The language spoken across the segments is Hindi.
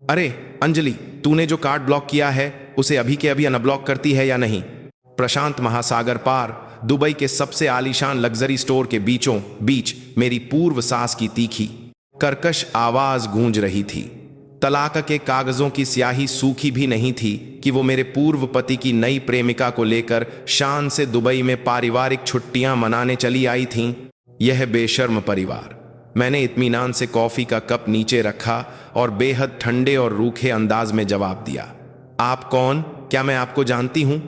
अरे अंजलि, तूने जो कार्ड ब्लॉक किया है उसे अभी के अभी अनब्लॉक करती है या नहीं? प्रशांत महासागर पार दुबई के सबसे आलीशान लग्जरी स्टोर के बीचों बीच मेरी पूर्व सास की तीखी कर्कश आवाज गूंज रही थी। तलाक के कागजों की स्याही सूखी भी नहीं थी कि वो मेरे पूर्व पति की नई प्रेमिका को लेकर शान से दुबई में पारिवारिक छुट्टियां मनाने चली आई थीं। यह बेशर्म परिवार। मैंने इत्मीनान से कॉफी का कप नीचे रखा और बेहद ठंडे और रूखे अंदाज में जवाब दिया, आप कौन? क्या मैं आपको जानती हूं?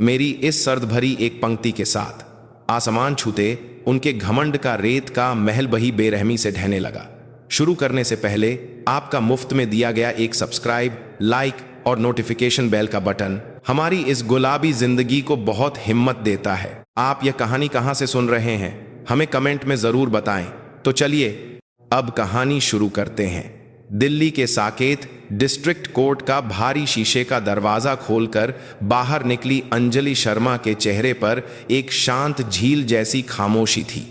मेरी इस सर्द भरी एक पंक्ति के साथ आसमान छूते उनके घमंड का रेत का महल बही बेरहमी से ढहने लगा। शुरू करने से पहले आपका मुफ्त में दिया गया एक सब्सक्राइब, लाइक और नोटिफिकेशन बेल का बटन हमारी इस गुलाबी जिंदगी को बहुत हिम्मत देता है। आप यह कहानी कहां से सुन रहे हैं हमें कमेंट में जरूर बताएं। तो चलिए अब कहानी शुरू करते हैं। दिल्ली के साकेत डिस्ट्रिक्ट कोर्ट का भारी शीशे का दरवाजा खोलकर बाहर निकली अंजलि शर्मा के चेहरे पर एक शांत झील जैसी खामोशी थी।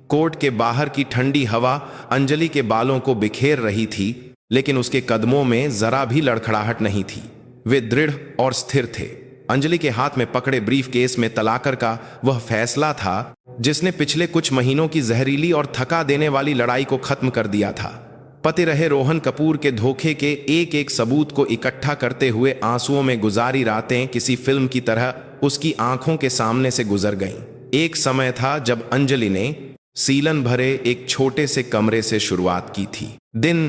कोर्ट के बाहर की ठंडी हवा अंजलि के बालों को बिखेर रही थी, लेकिन उसके कदमों में जरा भी लड़खड़ाहट नहीं थी। वे दृढ़ और स्थिर थे। अंजलि के हाथ में पकड़े ब्रीफ केस में तलाकर का वह फैसला था जिसने पिछले कुछ महीनों की जहरीली और थका देने वाली लड़ाई को खत्म कर दिया था। पति रहे रोहन कपूर के धोखे के एक एक सबूत को इकट्ठा करते हुए आंसुओं में गुजारी रातें किसी फिल्म की तरह उसकी आंखों के सामने से गुजर गईं। एक समय था जब अंजलि ने सीलन भरे एक छोटे से कमरे से शुरुआत की थी। दिन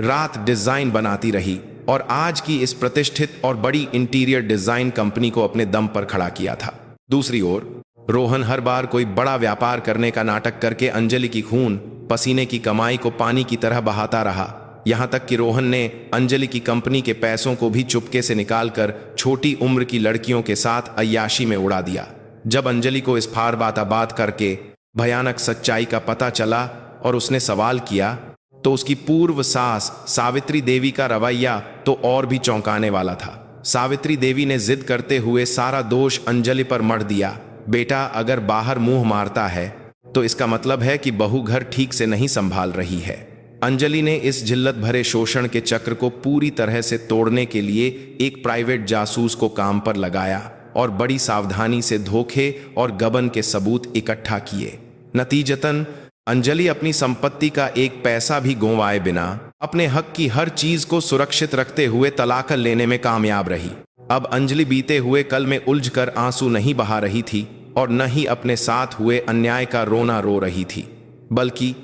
रात डिजाइन बनाती रही और आज की इस प्रतिष्ठित और बड़ी इंटीरियर डिजाइन कंपनी को अपने दम पर खड़ा किया था। दूसरी ओर रोहन हर बार कोई बड़ा व्यापार करने का नाटक करके अंजलि की खून पसीने की कमाई को पानी की तरह बहाता रहा। यहां तक कि रोहन ने अंजलि की कंपनी के पैसों को भी चुपके से निकालकर छोटी उम्र की लड़कियों के साथ अय्याशी में उड़ा दिया। जब अंजलि को इस फार बाताबात करके भयानक सच्चाई का पता चला और उसने सवाल किया तो उसकी पूर्व सास सावित्री देवी का रवैया तो और भी चौंकाने वाला था। सावित्री देवी ने जिद करते हुए सारा दोष अंजलि पर मढ़ दिया। बेटा, अगर बाहर मुंह मारता है तो इसका मतलब है कि बहू घर ठीक से नहीं संभाल रही है। अंजलि ने इस जिल्लत भरे शोषण के चक्र को पूरी तरह से तोड़ने के लिए एक प्राइवेट जासूस को काम पर लगाया और बड़ी सावधानी से धोखे और गबन के सबूत इकट्ठा किए। नतीजतन अंजलि अपनी संपत्ति का एक पैसा भी गंवाए बिना अपने हक की हर चीज को सुरक्षित रखते हुए तलाक लेने में कामयाब रही। अब अंजलि बीते हुए कल में उलझकर आंसू नहीं बहा रही थी और न ही अपने साथ हुए अन्याय का रोना रो रही थी, बल्कि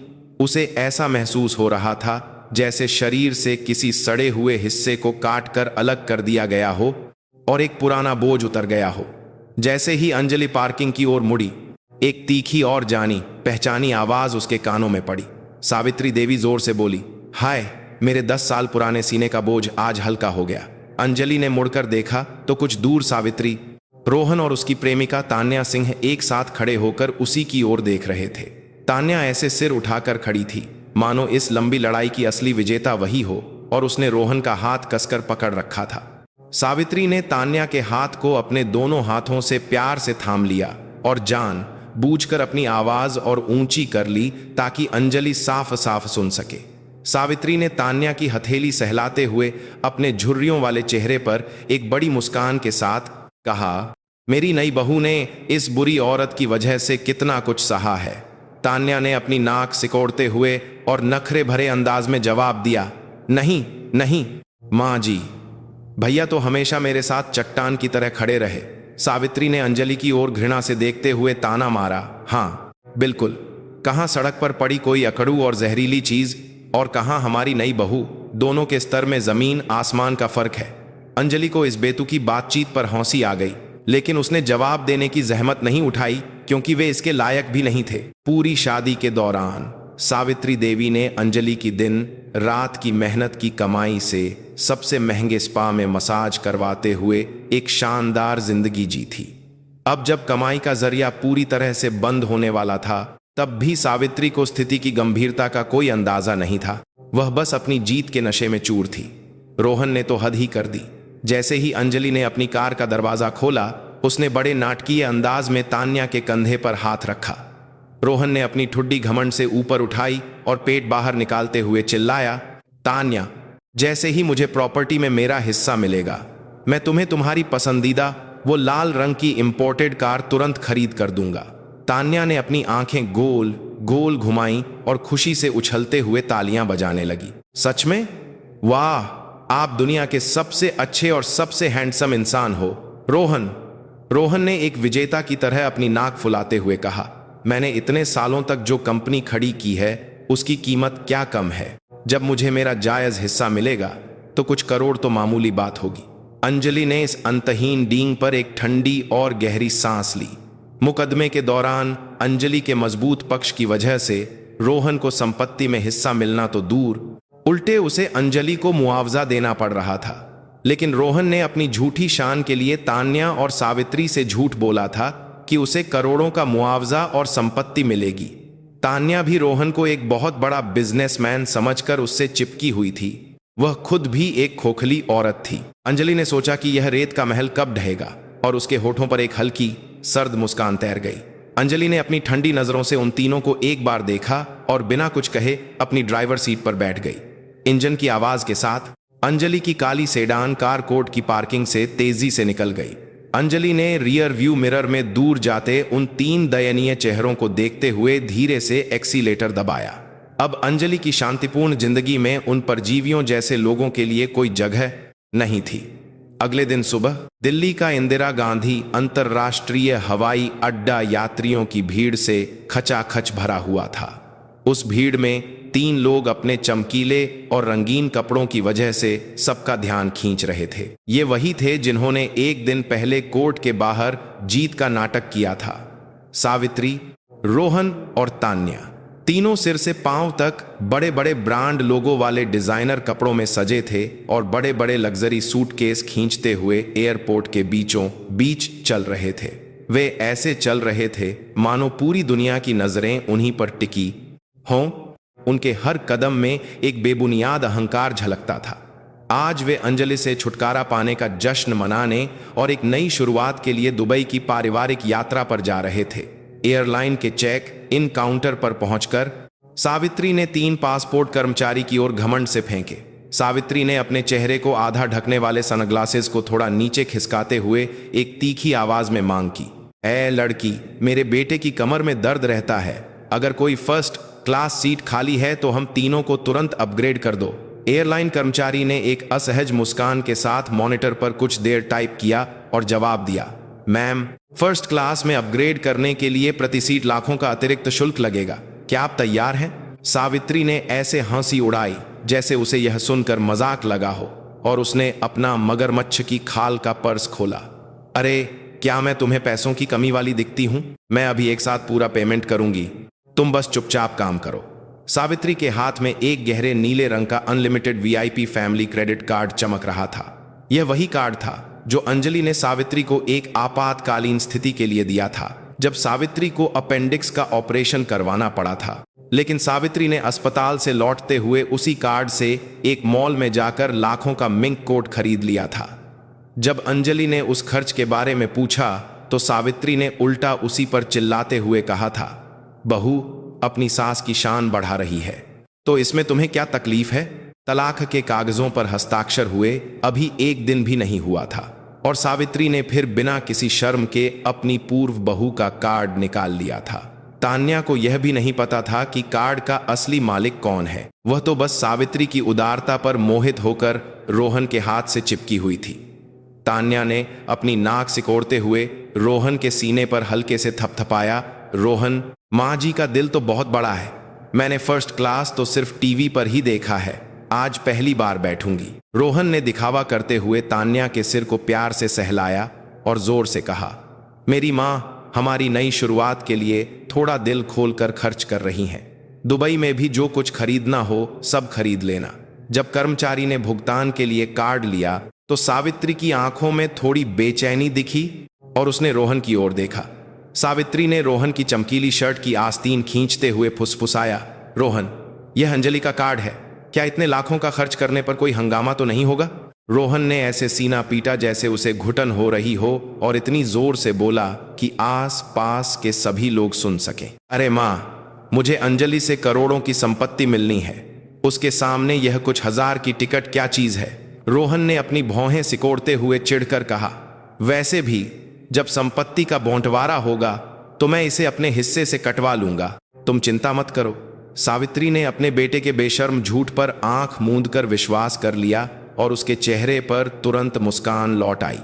उसे ऐसा महसूस हो रहा था जैसे शरीर से किसी सड़े हुए हिस्से को काटकर अलग कर दिया गया हो और एक पुराना बोझ उतर गया हो। जैसे ही अंजलि पार्किंग की ओर मुड़ी, एक तीखी और जानी पहचानी आवाज उसके कानों में पड़ी। सावित्री देवी जोर से बोली, हाय, मेरे 10 साल पुराने सीने का बोझ आज हल्का हो गया। अंजलि ने मुड़कर देखा तो कुछ दूर सावित्री, रोहन और उसकी प्रेमिका तान्या सिंह एक साथ खड़े होकर उसी की ओर देख रहे थे। तान्या ऐसे सिर उठाकर खड़ी थी मानो इस लंबी लड़ाई की असली विजेता वही हो और उसने रोहन का हाथ कसकर पकड़ रखा था। सावित्री ने तान्या के हाथ को अपने दोनों हाथों से प्यार से थाम लिया और जान बूझकर अपनी आवाज और ऊंची कर ली ताकि अंजलि साफ साफ सुन सके। सावित्री ने तान्या की हथेली सहलाते हुए अपने झुर्रियों वाले चेहरे पर एक बड़ी मुस्कान के साथ कहा, मेरी नई बहू ने इस बुरी औरत की वजह से कितना कुछ सहा है। तान्या ने अपनी नाक सिकोड़ते हुए और नखरे भरे अंदाज में जवाब दिया, नहीं नहीं माँ जी, भैया तो हमेशा मेरे साथ चट्टान की तरह खड़े रहे। सावित्री ने अंजलि की ओर घृणा से देखते हुए ताना मारा, हाँ बिल्कुल, कहाँ सड़क पर पड़ी कोई अकड़ू और जहरीली चीज और कहाँ हमारी नई बहू। दोनों के स्तर में जमीन आसमान का फर्क है। अंजलि को इस बेतुकी बातचीत पर हंसी आ गई, लेकिन उसने जवाब देने की जहमत नहीं उठाई क्योंकि वे इसके लायक भी नहीं थे। पूरी शादी के दौरान सावित्री देवी ने अंजलि की दिन रात की मेहनत की कमाई से सबसे महंगे स्पा में मसाज करवाते हुए एक शानदार जिंदगी जी थी। अब जब कमाई का जरिया पूरी तरह से बंद होने वाला था, तब भी सावित्री को स्थिति की गंभीरता का कोई अंदाजा नहीं था। वह बस अपनी जीत के नशे में चूर थी। रोहन ने तो हद ही कर दी। जैसे ही अंजलि ने अपनी कार का दरवाजा खोला, उसने बड़े नाटकीय अंदाज में तान्या के कंधे पर हाथ रखा। रोहन ने अपनी ठुड्डी घमंड से ऊपर उठाई और पेट बाहर निकालते हुए चिल्लाया, तान्या, जैसे ही मुझे प्रॉपर्टी में मेरा हिस्सा मिलेगा, मैं तुम्हें तुम्हारी पसंदीदा वो लाल रंग की इंपोर्टेड कार तुरंत खरीद कर दूंगा। तान्या ने अपनी आंखें गोल गोल घुमाई और खुशी से उछलते हुए तालियां बजाने लगी। सच में? वाह, आप दुनिया के सबसे अच्छे और सबसे हैंडसम इंसान हो, रोहन। रोहन ने एक विजेता की तरह अपनी नाक फुलाते हुए कहा, मैंने इतने सालों तक जो कंपनी खड़ी की है उसकी कीमत क्या कम है। जब मुझे मेरा जायज हिस्सा मिलेगा तो कुछ करोड़ तो मामूली बात होगी। अंजलि ने इस अंतहीन डींग पर एक ठंडी और गहरी सांस ली। मुकदमे के दौरान अंजलि के मजबूत पक्ष की वजह से रोहन को संपत्ति में हिस्सा मिलना तो दूर, उल्टे उसे अंजलि को मुआवजा देना पड़ रहा था। लेकिन रोहन ने अपनी झूठी शान के लिए तान्या और सावित्री से झूठ बोला था कि उसे करोड़ों का मुआवजा और संपत्ति मिलेगी। तान्या भी रोहन को एक बहुत बड़ा बिजनेसमैन समझकर उससे चिपकी हुई थी। वह खुद भी एक खोखली औरत थी। अंजलि ने सोचा कि यह रेत का महल कब ढहेगा, और उसके होठों पर एक हल्की सर्द मुस्कान तैर गई। अंजलि ने अपनी ठंडी नजरों से उन तीनों को एक बार देखा और बिना कुछ कहे अपनी ड्राइवर सीट पर बैठ गई। इंजन की आवाज के साथ अंजलि की काली सेडान कार कोर्ट की पार्किंग से तेजी से निकल गई। अंजलि ने रियर व्यू मिरर में दूर जाते उन तीन दयनीय चेहरों को देखते हुए धीरे से एक्सीलेटर दबाया। अब अंजलि की शांतिपूर्ण जिंदगी में उन परजीवियों जैसे लोगों के लिए कोई जगह नहीं थी। अगले दिन सुबह दिल्ली का इंदिरा गांधी अंतर्राष्ट्रीय हवाई अड्डा यात्रियों की भीड़ से खचाखच भरा हुआ था। उस भीड़ में तीन लोग अपने चमकीले और रंगीन कपड़ों की वजह से सबका ध्यान खींच रहे थे। ये वही थे जिन्होंने एक दिन पहले कोर्ट के बाहर जीत का नाटक किया था। सावित्री, रोहन और तान्या तीनों सिर से पांव तक बड़े बड़े ब्रांड लोगों वाले डिजाइनर कपड़ों में सजे थे और बड़े बड़े लग्जरी सूटकेस खींचते हुए एयरपोर्ट के बीचों बीच चल रहे थे। वे ऐसे चल रहे थे मानो पूरी दुनिया की नजरें उन्हीं पर टिकी हों। उनके हर कदम में एक बेबुनियाद अहंकार झलकता था। आज वे अंजलि से छुटकारा पाने का जश्न मनाने और एक नई शुरुआत के लिए दुबई की पारिवारिक यात्रा पर जा रहे थे। एयरलाइन के चेक इन काउंटर पर पहुंचकर सावित्री ने तीन पासपोर्ट कर्मचारी की ओर घमंड से फेंके। सावित्री ने अपने चेहरे को आधा ढकने वाले सनग्लासेस को थोड़ा नीचे खिसकाते हुए एक तीखी आवाज में मांग की, ऐ लड़की, मेरे बेटे की कमर में दर्द रहता है। अगर कोई फर्स्ट क्लास सीट खाली है तो हम तीनों को तुरंत अपग्रेड कर दो। एयरलाइन कर्मचारी ने एक असहज मुस्कान के साथ मॉनिटर पर कुछ देर टाइप किया और जवाब दिया, मैम, फर्स्ट क्लास में अपग्रेड करने के लिए प्रति सीट लाखों का अतिरिक्त शुल्क लगेगा। क्या आप तैयार हैं? सावित्री ने ऐसे हंसी उड़ाई जैसे उसे यह सुनकर मजाक लगा हो, और उसने अपना मगरमच्छ की खाल का पर्स खोला। अरे, क्या मैं तुम्हें पैसों की कमी वाली दिखती हूं? मैं अभी एक साथ पूरा पेमेंट करूंगी, तुम बस चुपचाप काम करो। सावित्री के हाथ में एक गहरे नीले रंग का unlimited VIP family credit card चमक रहा था। यह वही कार्ड था जो अंजलि ने सावित्री को एक आपातकालीन स्थिति के लिए दिया था, जब सावित्री को अपेंडिक्स का ऑपरेशन करवाना पड़ा था। लेकिन सावित्री ने अस्पताल से लौटते हुए उसी कार्ड से एक मॉल में जाकर लाखों का मिंक कोट खरीद लिया था। जब अंजलि ने उस खर्च के बारे में पूछा तो सावित्री ने उल्टा उसी पर चिल्लाते हुए कहा था, बहू अपनी सास की शान बढ़ा रही है तो इसमें तुम्हें क्या तकलीफ है? तलाक के कागजों पर हस्ताक्षर हुए अभी एक दिन भी नहीं हुआ था और सावित्री ने फिर बिना किसी शर्म के अपनी पूर्व बहू का कार्ड निकाल लिया था। तान्या को यह भी नहीं पता था कि कार्ड का असली मालिक कौन है। वह तो बस सावित्री की उदारता पर मोहित होकर रोहन के हाथ से चिपकी हुई थी। तान्या ने अपनी नाक सिकोड़ते हुए रोहन के सीने पर हल्के से थपथपाया। रोहन, माँ जी का दिल तो बहुत बड़ा है। मैंने फर्स्ट क्लास तो सिर्फ टीवी पर ही देखा है, आज पहली बार बैठूंगी। रोहन ने दिखावा करते हुए तान्या के सिर को प्यार से सहलाया और जोर से कहा, मेरी माँ हमारी नई शुरुआत के लिए थोड़ा दिल खोलकर खर्च कर रही हैं। दुबई में भी जो कुछ खरीदना हो सब खरीद लेना। जब कर्मचारी ने भुगतान के लिए कार्ड लिया तो सावित्री की आंखों में थोड़ी बेचैनी दिखी और उसने रोहन की ओर देखा। सावित्री ने रोहन की चमकीली शर्ट की आस्तीन खींचते हुए फुसफुसाया, रोहन, यह अंजलि का कार्ड है, क्या इतने लाखों का खर्च करने पर कोई हंगामा तो नहीं होगा? रोहन ने ऐसे सीना पीटा जैसे उसे घुटन हो रही हो और इतनी जोर से बोला कि आस पास के सभी लोग सुन सकें। अरे माँ, मुझे अंजलि से करोड़ों की संपत्ति मिलनी है। उसके सामने यह कुछ हजार की टिकट क्या चीज है? रोहन ने अपनी भौहें सिकोड़ते हुए चिढ़कर कहा। वैसे भी जब संपत्ति का बंटवारा होगा तो मैं इसे अपने हिस्से से कटवा लूंगा, तुम चिंता मत करो। सावित्री ने अपने बेटे के बेशर्म झूठ पर आंख मूंदकर विश्वास कर लिया और उसके चेहरे पर तुरंत मुस्कान लौट आई।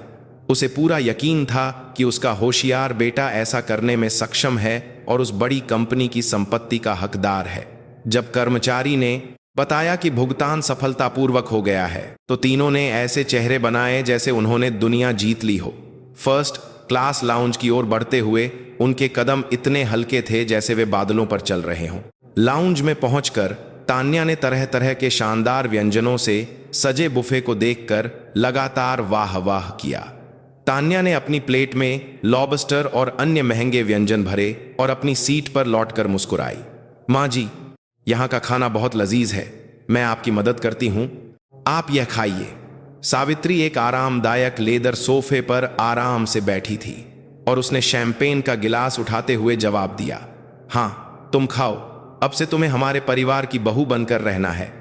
उसे पूरा यकीन था कि उसका होशियार बेटा ऐसा करने में सक्षम है और उस बड़ी कंपनी की संपत्ति का हकदार है। जब कर्मचारी ने बताया कि भुगतान सफलतापूर्वक हो गया है तो तीनों ने ऐसे चेहरे बनाए जैसे उन्होंने दुनिया जीत ली हो। फर्स्ट क्लास लाउंज की ओर बढ़ते हुए उनके कदम इतने हल्के थे जैसे वे बादलों पर चल रहे हों। लाउंज में पहुंचकर तान्या ने तरह तरह के शानदार व्यंजनों से सजे बुफे को देखकर लगातार वाह वाह किया। तान्या ने अपनी प्लेट में लॉबस्टर और अन्य महंगे व्यंजन भरे और अपनी सीट पर लौटकर मुस्कुराई। माँ जी, यहाँ का खाना बहुत लजीज है, मैं आपकी मदद करती हूँ, आप यह खाइए। सावित्री एक आरामदायक लेदर सोफे पर आराम से बैठी थी और उसने शैंपेन का गिलास उठाते हुए जवाब दिया, हाँ तुम खाओ, अब से तुम्हें हमारे परिवार की बहू बनकर रहना है,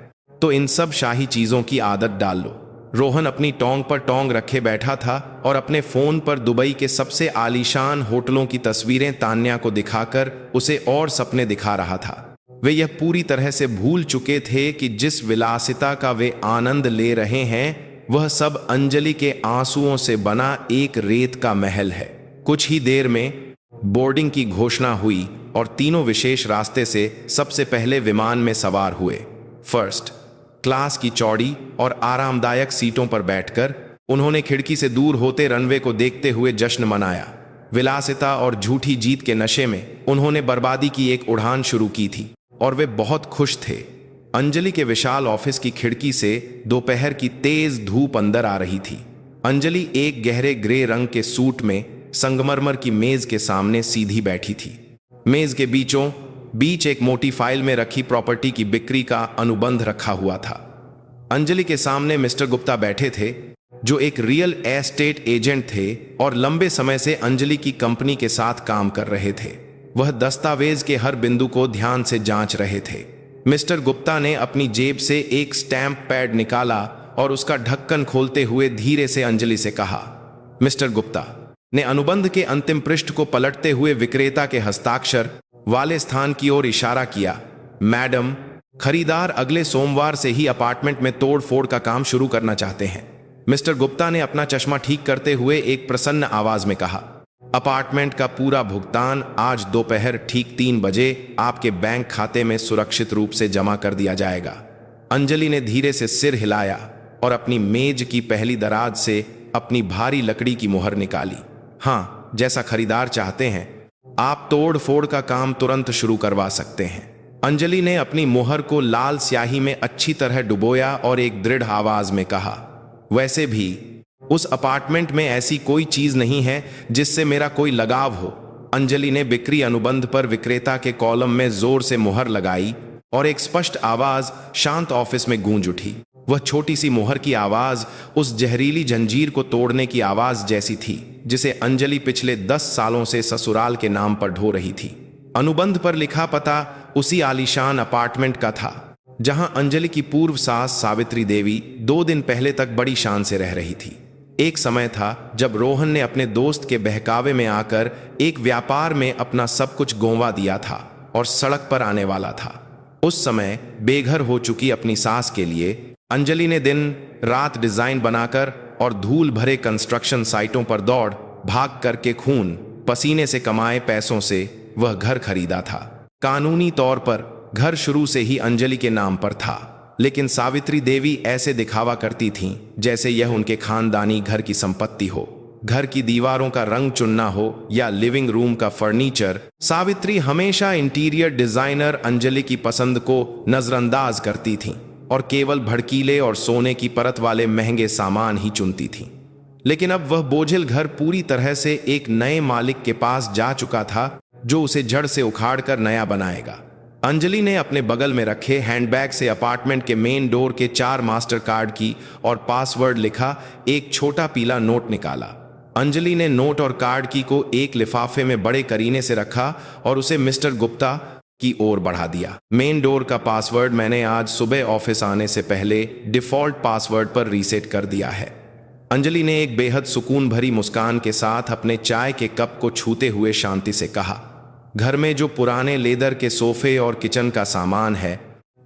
तो इन सब शाही चीजों की आदत डाल लो। रोहन अपनी टोंग पर टोंग रखे बैठा था और अपने फोन पर दुबई के सबसे आलीशान होटलों की तस्वीरें तान्या को दिखाकर उसे और सपने दिखा रहा था। वे यह पूरी तरह से भूल चुके थे कि जिस विलासिता का वे आनंद ले रहे हैं वह सब अंजलि के आंसुओं से बना एक रेत का महल है। कुछ ही देर में बोर्डिंग की घोषणा हुई और तीनों विशेष रास्ते से सबसे पहले विमान में सवार हुए। फर्स्ट क्लास की चौड़ी और आरामदायक सीटों पर बैठकर उन्होंने खिड़की से दूर होते रनवे को देखते हुए जश्न मनाया। विलासिता और झूठी जीत के नशे में उन्होंने बर्बादी की एक उड़ान शुरू की थी और वे बहुत खुश थे। अंजलि के विशाल ऑफिस की खिड़की से दोपहर की तेज धूप अंदर आ रही थी। अंजलि एक गहरे ग्रे रंग के सूट में संगमरमर की मेज के सामने सीधी बैठी थी। मेज के बीचों बीच एक मोटी फाइल में रखी प्रॉपर्टी की बिक्री का अनुबंध रखा हुआ था। अंजलि के सामने मिस्टर गुप्ता बैठे थे जो एक रियल एस्टेट एजेंट थे और लंबे समय से अंजलि की कंपनी के साथ काम कर रहे थे। वह दस्तावेज के हर बिंदु को ध्यान से जांच रहे थे। मिस्टर गुप्ता ने अपनी जेब से एक स्टैंप पैड निकाला और उसका ढक्कन खोलते हुए धीरे से अंजलि से कहा। मिस्टर गुप्ता ने अनुबंध के अंतिम पृष्ठ को पलटते हुए विक्रेता के हस्ताक्षर वाले स्थान की ओर इशारा किया। मैडम, खरीदार अगले सोमवार से ही अपार्टमेंट में तोड़ फोड़ का काम शुरू करना चाहते हैं। मिस्टर गुप्ता ने अपना चश्मा ठीक करते हुए एक प्रसन्न आवाज में कहा। अपार्टमेंट का पूरा भुगतान आज दोपहर ठीक 3 बजे आपके बैंक खाते में सुरक्षित रूप से जमा कर दिया जाएगा। अंजलि ने धीरे से सिर हिलाया और अपनी मेज की पहली दराज से अपनी भारी लकड़ी की मुहर निकाली। हाँ, जैसा खरीदार चाहते हैं आप तोड़ फोड़ का काम तुरंत शुरू करवा सकते हैं। अंजलि ने अपनी मुहर को लाल स्याही में अच्छी तरह डुबोया और एक दृढ़ आवाज में कहा, वैसे भी उस अपार्टमेंट में ऐसी कोई चीज नहीं है जिससे मेरा कोई लगाव हो। अंजलि ने बिक्री अनुबंध पर विक्रेता के कॉलम में जोर से मुहर लगाई और एक स्पष्ट आवाज शांत ऑफिस में गूंज उठी। वह छोटी सी मुहर की आवाज उस जहरीली जंजीर को तोड़ने की आवाज जैसी थी जिसे अंजलि पिछले 10 सालों से ससुराल के नाम पर ढो रही थी। अनुबंध पर लिखा पता उसी आलीशान अपार्टमेंट का था जहां अंजलि की पूर्व सास सावित्री देवी 2 दिन पहले तक बड़ी शान से रह रही थी। एक समय था जब रोहन ने अपने दोस्त के बहकावे में आकर एक व्यापार में अपना सब कुछ गोंवा दिया था और सड़क पर आने वाला था। उस समय बेघर हो चुकी अपनी सास के लिए अंजलि ने दिन रात डिजाइन बनाकर और धूल भरे कंस्ट्रक्शन साइटों पर दौड़ भाग करके खून पसीने से कमाए पैसों से वह घर खरीदा था। कानूनी तौर पर घर शुरू से ही अंजलि के नाम पर था, लेकिन सावित्री देवी ऐसे दिखावा करती थीं जैसे यह उनके खानदानी घर की संपत्ति हो। घर की दीवारों का रंग चुनना हो या लिविंग रूम का फर्नीचर, सावित्री हमेशा इंटीरियर डिजाइनर अंजलि की पसंद को नजरअंदाज करती थीं और केवल भड़कीले और सोने की परत वाले महंगे सामान ही चुनती थीं। लेकिन अब वह बोझिल घर पूरी तरह से एक नए मालिक के पास जा चुका था जो उसे जड़ से उखाड़कर नया बनाएगा। अंजलि ने अपने बगल में रखे हैंडबैग से अपार्टमेंट के मेन डोर के 4 मास्टर कार्ड की और पासवर्ड लिखा एक छोटा पीला नोट निकाला। अंजलि ने नोट और कार्ड की को एक लिफाफे में बड़े करीने से रखा और उसे मिस्टर गुप्ता की ओर बढ़ा दिया। मेन डोर का पासवर्ड मैंने आज सुबह ऑफिस आने से पहले डिफॉल्ट पासवर्ड पर रीसेट कर दिया है। अंजलि ने एक बेहद सुकून भरी मुस्कान के साथ अपने चाय के कप को छूते हुए शांति से कहा, घर में जो पुराने लेदर के सोफे और किचन का सामान है,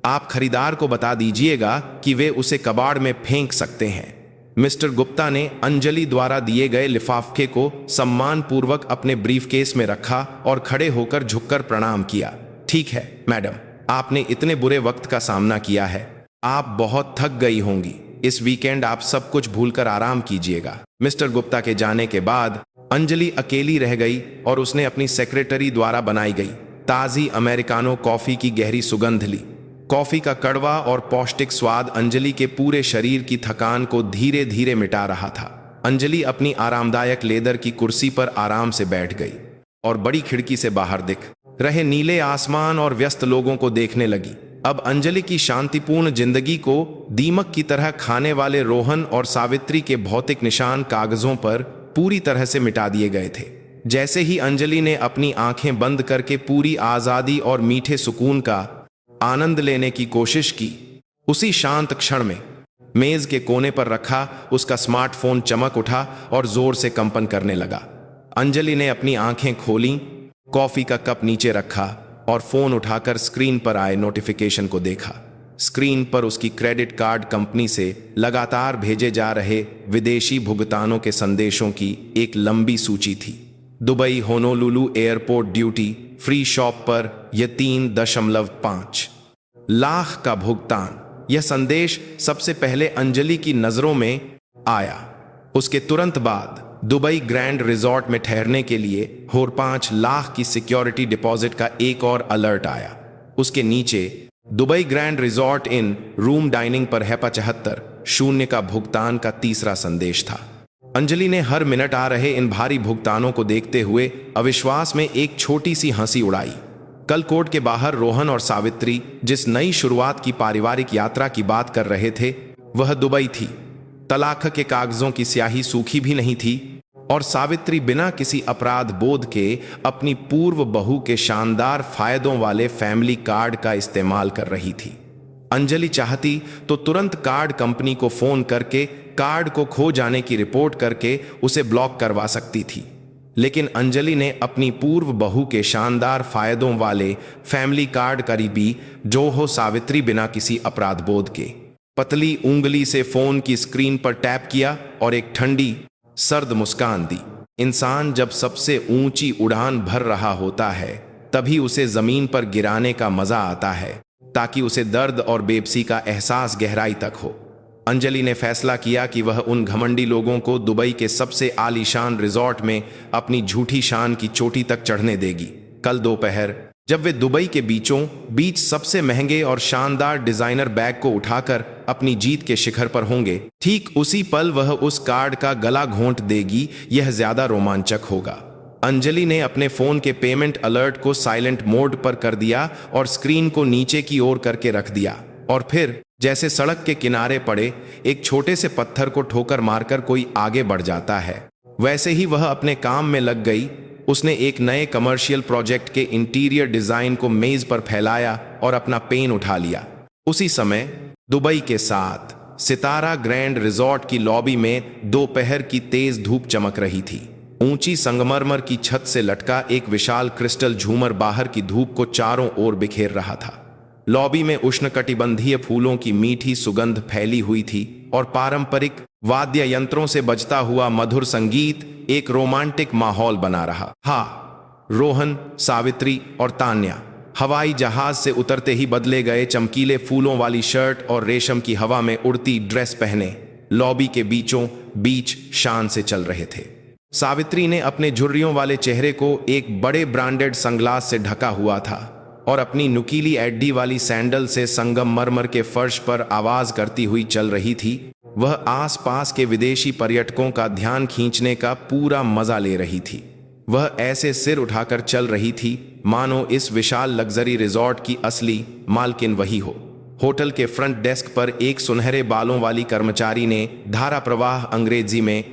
आप खरीदार को बता दीजिएगा कि वे उसे कबाड़ में फेंक सकते हैं। मिस्टर गुप्ता ने अंजलि द्वारा दिए गए लिफाफे को सम्मानपूर्वक अपने ब्रीफकेस में रखा और खड़े होकर झुककर प्रणाम किया। ठीक है मैडम, आपने इतने बुरे वक्त का सामना किया है, आप बहुत थक गई होंगी। इस वीकेंड आप सब कुछ भूलकर आराम कीजिएगा। मिस्टर गुप्ता के जाने के बाद अंजलि अकेली रह गई और उसने अपनी सेक्रेटरी द्वारा बनाई गई ताज़ी अमेरिकानो कॉफ़ी की गहरी सुगंध ली। कॉफ़ी का कड़वा और पौष्टिक स्वाद अंजलि के पूरे शरीर की थकान को धीरे धीरे मिटा रहा था। अंजलि अपनी आरामदायक लेदर की कुर्सी पर आराम से बैठ गई और बड़ी खिड़की से बाहर दिख रहे नीले आसमान और व्यस्त लोगों को देखने लगी। अब अंजलि की शांतिपूर्ण जिंदगी को दीमक की तरह खाने वाले रोहन और सावित्री के भौतिक निशान कागजों पर पूरी तरह से मिटा दिए गए थे। जैसे ही अंजलि ने अपनी आंखें बंद करके पूरी आज़ादी और मीठे सुकून का आनंद लेने की कोशिश की, उसी शांत क्षण में मेज के कोने पर रखा उसका स्मार्टफोन चमक उठा और जोर से कंपन करने लगा। अंजलि ने अपनी आंखें खोलीं, कॉफी का कप नीचे रखा और फोन उठाकर स्क्रीन पर आए नोटिफिकेशन को देखा। स्क्रीन पर उसकी क्रेडिट कार्ड कंपनी से लगातार भेजे जा रहे विदेशी भुगतानों के संदेशों की एक लंबी सूची थी। Dubai Honolulu airport duty free shop पर यह 3.5 लाख का भुगतान। यह संदेश सबसे पहले अंजलि की नजरों में आया। उसके तुरंत बाद दुबई ग्रैंड रिजॉर्ट में ठहरने के लिए और 5 लाख की सिक्योरिटी डिपॉजिट का एक और अलर्ट आया। उसके नीचे Dubai grand resort in room dining पर है 75 का भुगतान का तीसरा संदेश था। अंजलि ने हर मिनट आ रहे इन भारी भुगतानों को देखते हुए अविश्वास में एक छोटी सी हंसी उड़ाई। कल कोर्ट के बाहर रोहन और सावित्री जिस नई शुरुआत की पारिवारिक यात्रा की बात कर रहे थे, वह दुबई थी। तलाक के कागजों की स्याही सूखी भी नहीं थी और सावित्री बिना किसी अपराध बोध के अपनी पूर्व बहू के शानदार फायदों वाले फैमिली कार्ड का इस्तेमाल कर रही थी। अंजलि चाहती तो तुरंत कार्ड कंपनी को फोन करके कार्ड को खो जाने की रिपोर्ट करके उसे ब्लॉक करवा सकती थी, लेकिन अंजलि ने अपनी पूर्व बहू के शानदार फायदों वाले फैमिली कार्ड करीबी जो हो सावित्री बिना किसी अपराध बोध के पतली उंगली से फोन की स्क्रीन पर टैप किया और एक ठंडी सर्द मुस्कान दी। इंसान जब सबसे ऊंची उड़ान भर रहा होता है तभी उसे जमीन पर गिराने का मजा आता है, ताकि उसे दर्द और बेबसी का एहसास गहराई तक हो। अंजलि ने फैसला किया कि वह उन घमंडी लोगों को दुबई के सबसे आलीशान रिजॉर्ट में अपनी झूठी शान की चोटी तक चढ़ने देगी। कल दोपहर जब वे दुबई के बीचों बीच सबसे महंगे और शानदार डिजाइनर बैग को उठाकर अपनी जीत के शिखर पर होंगे, ठीक उसी पल वह उस कार्ड का गला घोंट देगी। यह ज्यादा रोमांचक होगा। अंजलि ने अपने फोन के पेमेंट अलर्ट को साइलेंट मोड पर कर दिया और स्क्रीन को नीचे की ओर करके रख दिया, और फिर जैसे सड़क के किनारे पड़े एक छोटे से पत्थर को ठोकर मारकर कोई आगे बढ़ जाता है, वैसे ही वह अपने काम में लग गई। उसने एक नए कमर्शियल प्रोजेक्ट के इंटीरियर डिजाइन को मेज पर फैलाया और अपना पेन उठा लिया। उसी समय दुबई के साथ सितारा ग्रैंड रिजॉर्ट की लॉबी में दोपहर की तेज धूप चमक रही थी। ऊंची संगमरमर की छत से लटका एक विशाल क्रिस्टल झूमर बाहर की धूप को चारों ओर बिखेर रहा था। लॉबी में उष्णकटिबंधीय फूलों की मीठी सुगंध फैली हुई थी और पारंपरिक वाद्य यंत्रों से बजता हुआ मधुर संगीत एक रोमांटिक माहौल बना रहा। हाँ, रोहन, सावित्री और तान्या हवाई जहाज से उतरते ही बदले गए चमकीले फूलों वाली शर्ट और रेशम की हवा में उड़ती ड्रेस पहने लॉबी के बीचों बीच शान से चल रहे थे। सावित्री ने अपने झुर्रियों वाले चेहरे को एक बड़े ब्रांडेड सनग्लास से ढका हुआ था और अपनी नुकीली एड्डी वाली सैंडल से संगमरमर के फर्श पर आवाज करती हुई चल रही थी। वह आसपास के विदेशी पर्यटकों का ध्यान खींचने का पूरा मजा ले रही थी। वह ऐसे सिर उठाकर चल रही थी मानो इस विशाल लग्जरी रिजॉर्ट की असली मालकिन वही हो। होटल के फ्रंट डेस्क पर एक सुनहरे बालों वाली कर्मचारी ने धारा प्रवाह अंग्रेजी में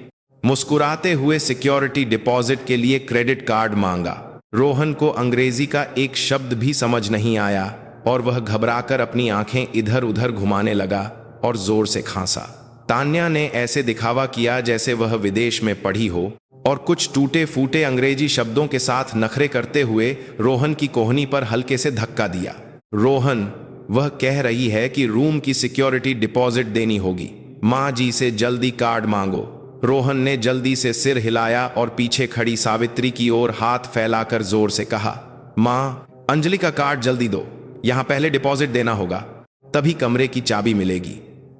मुस्कुराते हुए सिक्योरिटी डिपॉजिट के लिए क्रेडिट कार्ड मांगा। रोहन को अंग्रेजी का एक शब्द भी समझ नहीं आया और वह घबराकर अपनी आंखें इधर उधर घुमाने लगा और जोर से खांसा। तान्या ने ऐसे दिखावा किया जैसे वह विदेश में पढ़ी हो और कुछ टूटे फूटे अंग्रेजी शब्दों के साथ नखरे करते हुए रोहन की कोहनी पर हल्के से धक्का दिया। रोहन, वह कह रही है कि रूम की सिक्योरिटी डिपॉजिट देनी होगी। माँ जी से जल्दी कार्ड मांगो। रोहन ने जल्दी से सिर हिलाया और पीछे खड़ी सावित्री की ओर हाथ फैलाकर जोर से कहा, माँ, अंजलि का कार्ड जल्दी दो, यहाँ पहले डिपॉजिट देना होगा, तभी कमरे की चाबी मिलेगी।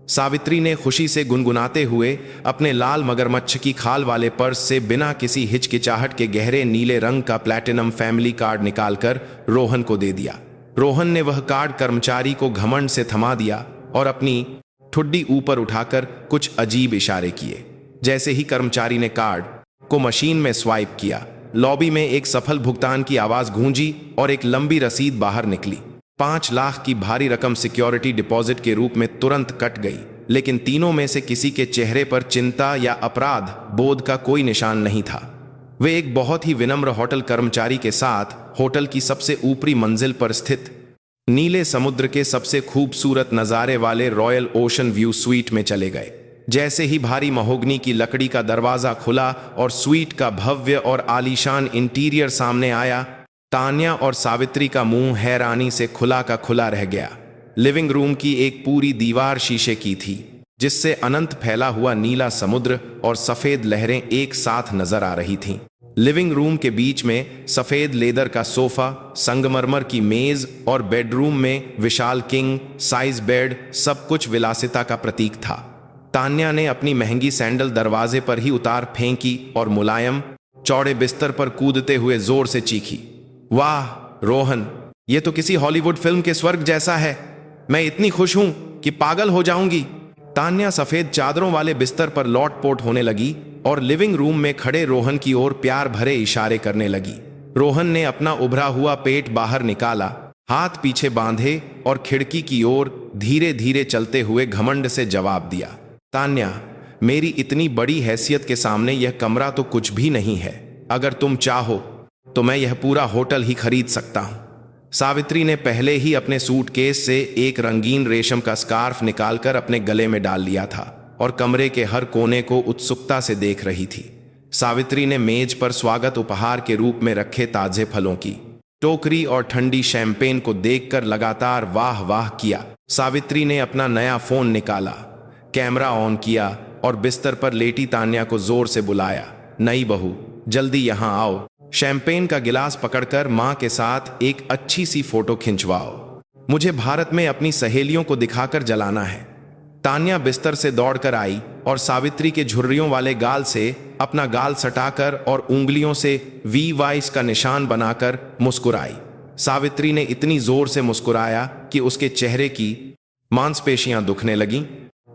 सावित्री ने खुशी से गुनगुनाते हुए अपने लाल मगरमच्छ की खाल वाले पर्स से बिना किसी हिचकिचाहट के गहरे नीले रंग का प्लैटिनम फैमिली कार्ड निकालकर रोहन को दे दिया। रोहन ने वह कार्ड कर्मचारी को घमंड से थमा दिया और अपनी ठुड्डी ऊपर उठाकर कुछ अजीब इशारे किए। जैसे ही कर्मचारी ने कार्ड को मशीन में स्वाइप किया, लॉबी में एक सफल भुगतान की आवाज गूंजी और एक लंबी रसीद बाहर निकली। 5 लाख की भारी रकम सिक्योरिटी डिपॉजिट के रूप में तुरंत कट गई, लेकिन तीनों में से किसी के चेहरे पर चिंता या अपराध बोध का कोई निशान नहीं था। वे एक बहुत ही विनम्र होटल कर्मचारी के साथ होटल की सबसे ऊपरी मंजिल पर स्थित नीले समुद्र के सबसे खूबसूरत नज़ारे वाले रॉयल ओशन व्यू स्वीट में चले गए। जैसे ही भारी महोगनी की लकड़ी का दरवाज़ा खुला और स्वीट का भव्य और आलीशान इंटीरियर सामने आया, तान्या और सावित्री का मुंह हैरानी से खुला का खुला रह गया। लिविंग रूम की एक पूरी दीवार शीशे की थी, जिससे अनंत फैला हुआ नीला समुद्र और सफेद लहरें एक साथ नजर आ रही थीं। लिविंग रूम के बीच में सफेद लेदर का सोफा, संगमरमर की मेज और बेडरूम में विशाल किंग साइज बेड, सब कुछ विलासिता का प्रतीक था। तान्या ने अपनी महंगी सैंडल दरवाजे पर ही उतार फेंकी और मुलायम चौड़े बिस्तर पर कूदते हुए जोर से चीखी, वाह रोहन, ये तो किसी हॉलीवुड फिल्म के स्वर्ग जैसा है। मैं इतनी खुश हूं कि पागल हो जाऊंगी। तान्या सफेद चादरों वाले बिस्तर पर लौट-पोट होने लगी और लिविंग रूम में खड़े रोहन की ओर प्यार भरे इशारे करने लगी। रोहन ने अपना उभरा हुआ पेट बाहर निकाला, हाथ पीछे बांधे और खिड़की की ओर धीरे धीरे चलते हुए घमंड से जवाब दिया, तान्या, मेरी इतनी बड़ी हैसियत के सामने यह कमरा तो कुछ भी नहीं है। अगर तुम चाहो तो मैं यह पूरा होटल ही खरीद सकता हूं। सावित्री ने पहले ही अपने सूटकेस से एक रंगीन रेशम का स्कार्फ निकालकर अपने गले में डाल लिया था और कमरे के हर कोने को उत्सुकता से देख रही थी। सावित्री ने मेज पर स्वागत उपहार के रूप में रखे ताजे फलों की टोकरी और ठंडी शैंपेन को देखकर लगातार वाह वाह किया। सावित्री ने अपना नया फोन निकाला, कैमरा ऑन किया और बिस्तर पर लेटी तान्या को जोर से बुलाया, नई बहू, जल्दी यहां आओ। शैंपेन का गिलास पकड़कर मां के साथ एक अच्छी सी फोटो खिंचवाओ, मुझे भारत में अपनी सहेलियों को दिखाकर जलाना है। तान्या बिस्तर से दौड़कर आई और सावित्री के झुर्रियों वाले गाल से अपना गाल सटाकर और उंगलियों से वी वाइस का निशान बनाकर मुस्कुराई। सावित्री ने इतनी जोर से मुस्कुराया कि उसके चेहरे की मांसपेशियां दुखने लगीं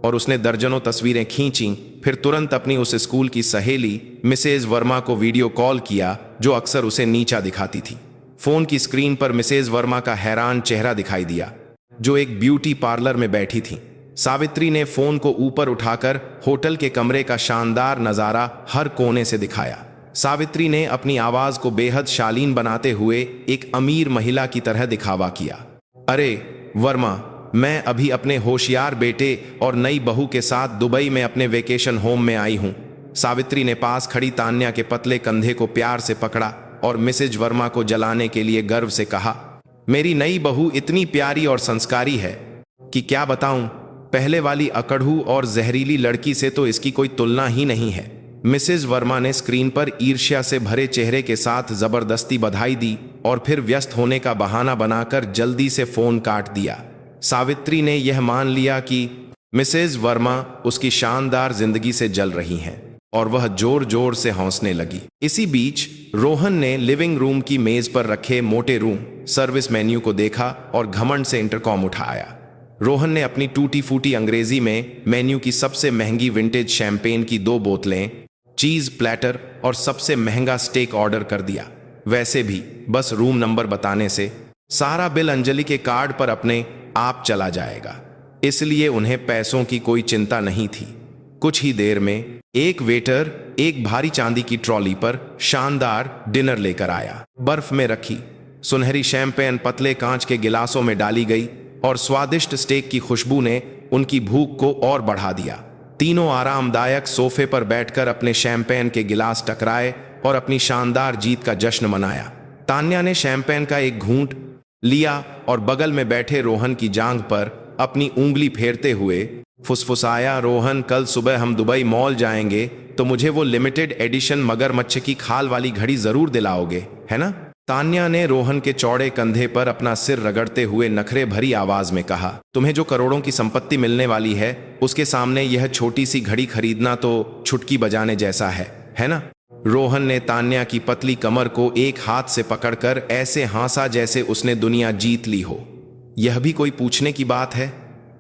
और उसने दर्जनों तस्वीरें खींची। फिर तुरंत अपनी उस स्कूल की सहेली मिसेज वर्मा को वीडियो कॉल किया, जो अक्सर उसे नीचा दिखाती थी। फोन की स्क्रीन पर मिसेज वर्मा का हैरान चेहरा दिखाई दिया, जो एक ब्यूटी पार्लर में बैठी थी। सावित्री ने फोन को ऊपर उठाकर होटल के कमरे का शानदार नजारा हर कोने से दिखाया। सावित्री ने अपनी आवाज को बेहद शालीन बनाते हुए एक अमीर महिला की तरह दिखावा किया, अरे वर्मा, मैं अभी अपने होशियार बेटे और नई बहू के साथ दुबई में अपने वेकेशन होम में आई हूं। सावित्री ने पास खड़ी तान्या के पतले कंधे को प्यार से पकड़ा और मिसेज वर्मा को जलाने के लिए गर्व से कहा, मेरी नई बहू इतनी प्यारी और संस्कारी है कि क्या बताऊं, पहले वाली अकड़ू और जहरीली लड़की से तो इसकी कोई तुलना ही नहीं है। मिसेज वर्मा ने स्क्रीन पर ईर्ष्या से भरे चेहरे के साथ जबरदस्ती बधाई दी और फिर व्यस्त होने का बहाना बनाकर जल्दी से फोन काट दिया। सावित्री ने यह मान लिया कि मिसेज वर्मा उसकी शानदार जिंदगी से जल रही हैं और वह जोर जोर से हंसने लगी। इसी बीच रोहन ने लिविंग रूम की मेज पर रखे मोटे रूम सर्विस मेन्यू को देखा और घमंड से इंटरकॉम उठाया। रोहन ने अपनी टूटी फूटी अंग्रेजी में मेन्यू की सबसे महंगी विंटेज शैंपेन की 2 बोतलें, चीज प्लेटर और सबसे महंगा स्टेक ऑर्डर कर दिया। वैसे भी बस रूम नंबर बताने से सारा बिल अंजलि के कार्ड पर अपने आप चला जाएगा, इसलिए उन्हें पैसों की कोई चिंता नहीं थी। कुछ ही देर में एक वेटर एक भारी चांदी की ट्रॉली पर शानदार डिनर लेकर आया। बर्फ में रखी सुनहरी शैंपेन पतले कांच के गिलासों में डाली गई और स्वादिष्ट स्टेक की खुशबू ने उनकी भूख को और बढ़ा दिया। तीनों आरामदायक सोफे पर बैठकर अपने शैंपेन के गिलास टकराए और अपनी शानदार जीत का जश्न मनाया। तान्या ने शैंपेन का एक घूंट लिया और बगल में बैठे रोहन की जांघ पर अपनी उंगली फेरते हुए फुसफुसाया, रोहन, कल सुबह हम दुबई मॉल जाएंगे तो मुझे वो लिमिटेड एडिशन मगरमच्छ की खाल वाली घड़ी जरूर दिलाओगे, है ना? तान्या ने रोहन के चौड़े कंधे पर अपना सिर रगड़ते हुए नखरे भरी आवाज में कहा, तुम्हें जो करोड़ों की संपत्ति मिलने वाली है उसके सामने यह छोटी सी घड़ी खरीदना तो छुटकी बजाने जैसा है ना? रोहन ने तान्या की पतली कमर को एक हाथ से पकड़कर ऐसे हंसा जैसे उसने दुनिया जीत ली हो। यह भी कोई पूछने की बात है?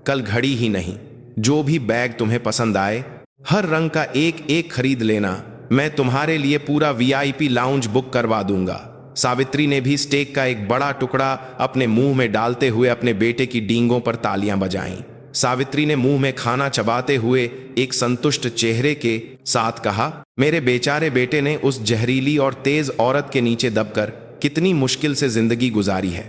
कल घड़ी ही नहीं, जो भी बैग तुम्हें पसंद आए हर रंग का एक एक खरीद लेना, मैं तुम्हारे लिए पूरा वीआईपी लाउंज बुक करवा दूंगा। सावित्री ने भी स्टेक का एक बड़ा टुकड़ा अपने मुंह में डालते हुए अपने बेटे की डींगों पर तालियां बजाईं। सावित्री ने मुंह में खाना चबाते हुए एक संतुष्ट चेहरे के साथ कहा, मेरे बेचारे बेटे ने उस जहरीली और तेज औरत के नीचे दबकर कितनी मुश्किल से जिंदगी गुजारी है।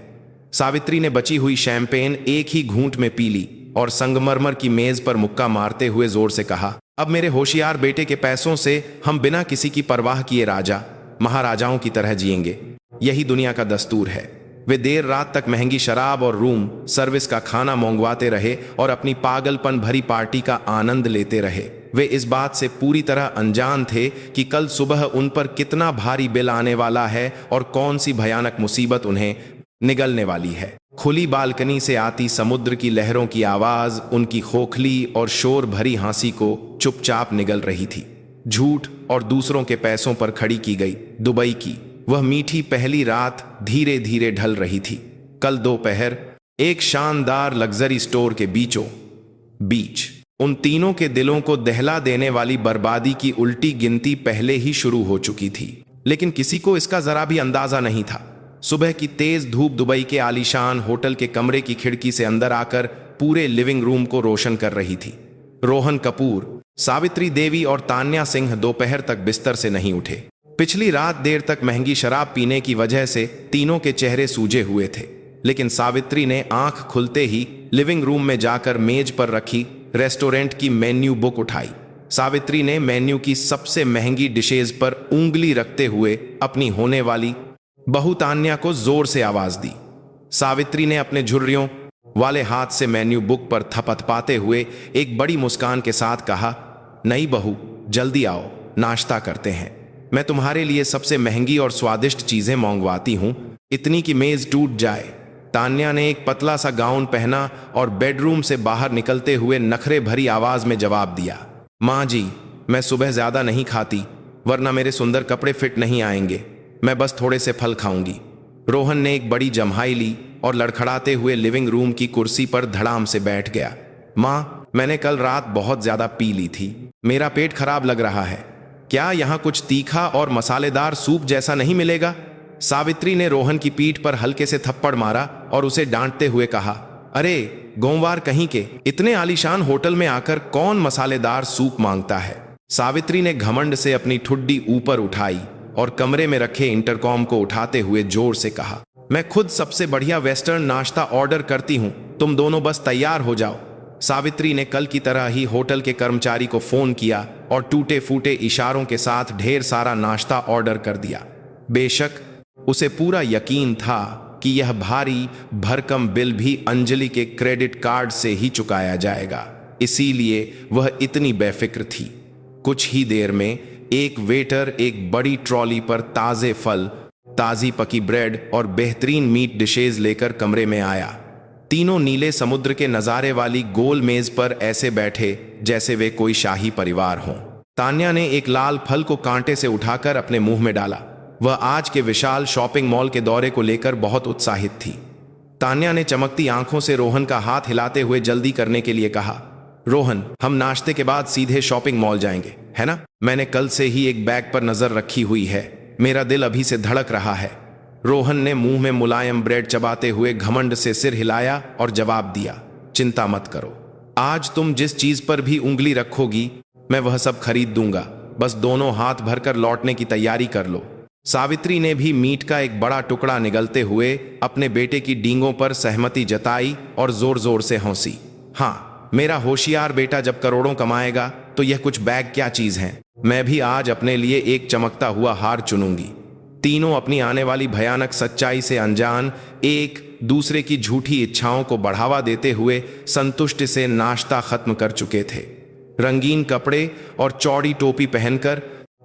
सावित्री ने बची हुई शैंपेन एक ही घूंट में पी ली और संगमरमर की मेज पर मुक्का मारते हुए जोर से कहा, अब मेरे होशियार बेटे के पैसों से हम बिना किसी की परवाह किए राजा महाराजाओं की तरह जिएंगे। यही दुनिया का दस्तूर है। वे देर रात तक महंगी शराब और रूम सर्विस का खाना मंगवाते रहे और अपनी पागलपन भरी पार्टी का आनंद लेते रहे। वे इस बात से पूरी तरह अनजान थे कि कल सुबह उन पर कितना भारी बिल आने वाला है और कौन सी भयानक मुसीबत उन्हें निगलने वाली है। खुली बालकनी से आती समुद्र की लहरों की आवाज उनकी खोखली और शोर भरी हंसी को चुपचाप निगल रही थी। झूठ और दूसरों के पैसों पर खड़ी की गई दुबई की वह मीठी पहली रात धीरे धीरे ढल रही थी। कल दोपहर एक शानदार लग्जरी स्टोर के बीचों बीच उन तीनों के दिलों को दहला देने वाली बर्बादी की उल्टी गिनती पहले ही शुरू हो चुकी थी, लेकिन किसी को इसका जरा भी अंदाजा नहीं था। सुबह की तेज धूप दुबई के आलीशान होटल के कमरे की खिड़की से अंदर आकर पूरे लिविंग रूम को रोशन कर रही थी। रोहन कपूर, सावित्री देवी और तान्या सिंह दोपहर तक बिस्तर से नहीं उठे। पिछली रात देर तक महंगी शराब पीने की वजह से तीनों के चेहरे सूजे हुए थे, लेकिन सावित्री ने आंख खुलते ही लिविंग रूम में जाकर मेज पर रखी रेस्टोरेंट की मेन्यू बुक उठाई। सावित्री ने मेन्यू की सबसे महंगी डिशेज पर उंगली रखते हुए अपनी होने वाली बहू तान्या को जोर से आवाज दी। सावित्री ने अपने झुर्रियों वाले हाथ से मेन्यू बुक पर थपथपाते हुए एक बड़ी मुस्कान के साथ कहा, नई बहू, जल्दी आओ, नाश्ता करते हैं। मैं तुम्हारे लिए सबसे महंगी और स्वादिष्ट चीजें मंगवाती हूं, इतनी कि मेज टूट जाए। तान्या ने एक पतला सा गाउन पहना और बेडरूम से बाहर निकलते हुए नखरे भरी आवाज में जवाब दिया, माँ जी, मैं सुबह ज्यादा नहीं खाती वरना मेरे सुंदर कपड़े फिट नहीं आएंगे, मैं बस थोड़े से फल खाऊंगी। रोहन ने एक बड़ी जम्हाई ली और लड़खड़ाते हुए लिविंग रूम की कुर्सी पर धड़ाम से बैठ गया। माँ, मैंने कल रात बहुत ज्यादा पी ली थी, मेरा पेट खराब लग रहा है, क्या यहाँ कुछ तीखा और मसालेदार सूप जैसा नहीं मिलेगा? सावित्री ने रोहन की पीठ पर हल्के से थप्पड़ मारा और उसे डांटते हुए कहा, अरे गोंवार कहीं के, इतने आलीशान होटल में आकर कौन मसालेदार सूप मांगता है? सावित्री ने घमंड से अपनी ठुड्डी ऊपर उठाई और कमरे में रखे इंटरकॉम को उठाते हुए जोर से कहा, मैं खुद सबसे बढ़िया वेस्टर्न नाश्ता ऑर्डर करती हूँ, तुम दोनों बस तैयार हो जाओ। सावित्री ने कल की तरह ही होटल के कर्मचारी को फोन किया और टूटे फूटे इशारों के साथ ढेर सारा नाश्ता ऑर्डर कर दिया। बेशक उसे पूरा यकीन था कि यह भारी भरकम बिल भी अंजलि के क्रेडिट कार्ड से ही चुकाया जाएगा, इसीलिए वह इतनी बेफिक्र थी। कुछ ही देर में एक वेटर एक बड़ी ट्रॉली पर ताजे फल, ताजी पकी ब्रेड और बेहतरीन मीट डिशेज लेकर कमरे में आया। तीनों नीले समुद्र के नजारे वाली गोल मेज पर ऐसे बैठे जैसे वे कोई शाही परिवार हों। तान्या ने एक लाल फल को कांटे से उठाकर अपने मुंह में डाला। वह आज के विशाल शॉपिंग मॉल के दौरे को लेकर बहुत उत्साहित थी। तान्या ने चमकती आंखों से रोहन का हाथ हिलाते हुए जल्दी करने के लिए कहा, रोहन, हम नाश्ते के बाद सीधे शॉपिंग मॉल जाएंगे, है ना? मैंने कल से ही एक बैग पर नजर रखी हुई है, मेरा दिल अभी से धड़क रहा है। रोहन ने मुंह में मुलायम ब्रेड चबाते हुए घमंड से सिर हिलाया और जवाब दिया, चिंता मत करो, आज तुम जिस चीज पर भी उंगली रखोगी मैं वह सब खरीद दूंगा, बस दोनों हाथ भरकर लौटने की तैयारी कर लो। सावित्री ने भी मीट का एक बड़ा टुकड़ा निगलते हुए अपने बेटे की डींगों पर सहमति जताई और जोर जोर से हंसी। हाँ, मेरा होशियार बेटा जब करोड़ों कमाएगा तो यह कुछ बैग क्या चीज है। मैं भी आज अपने लिए एक चमकता हुआ हार चुनूंगी। तीनों अपनी आने वाली भयानक सच्चाई से अनजान एक दूसरे की झूठी इच्छाओं को बढ़ावा देते हुए संतुष्ट से नाश्ता खत्म कर चुके थे। रंगीन कपड़े और चौड़ी टोपी पहनकर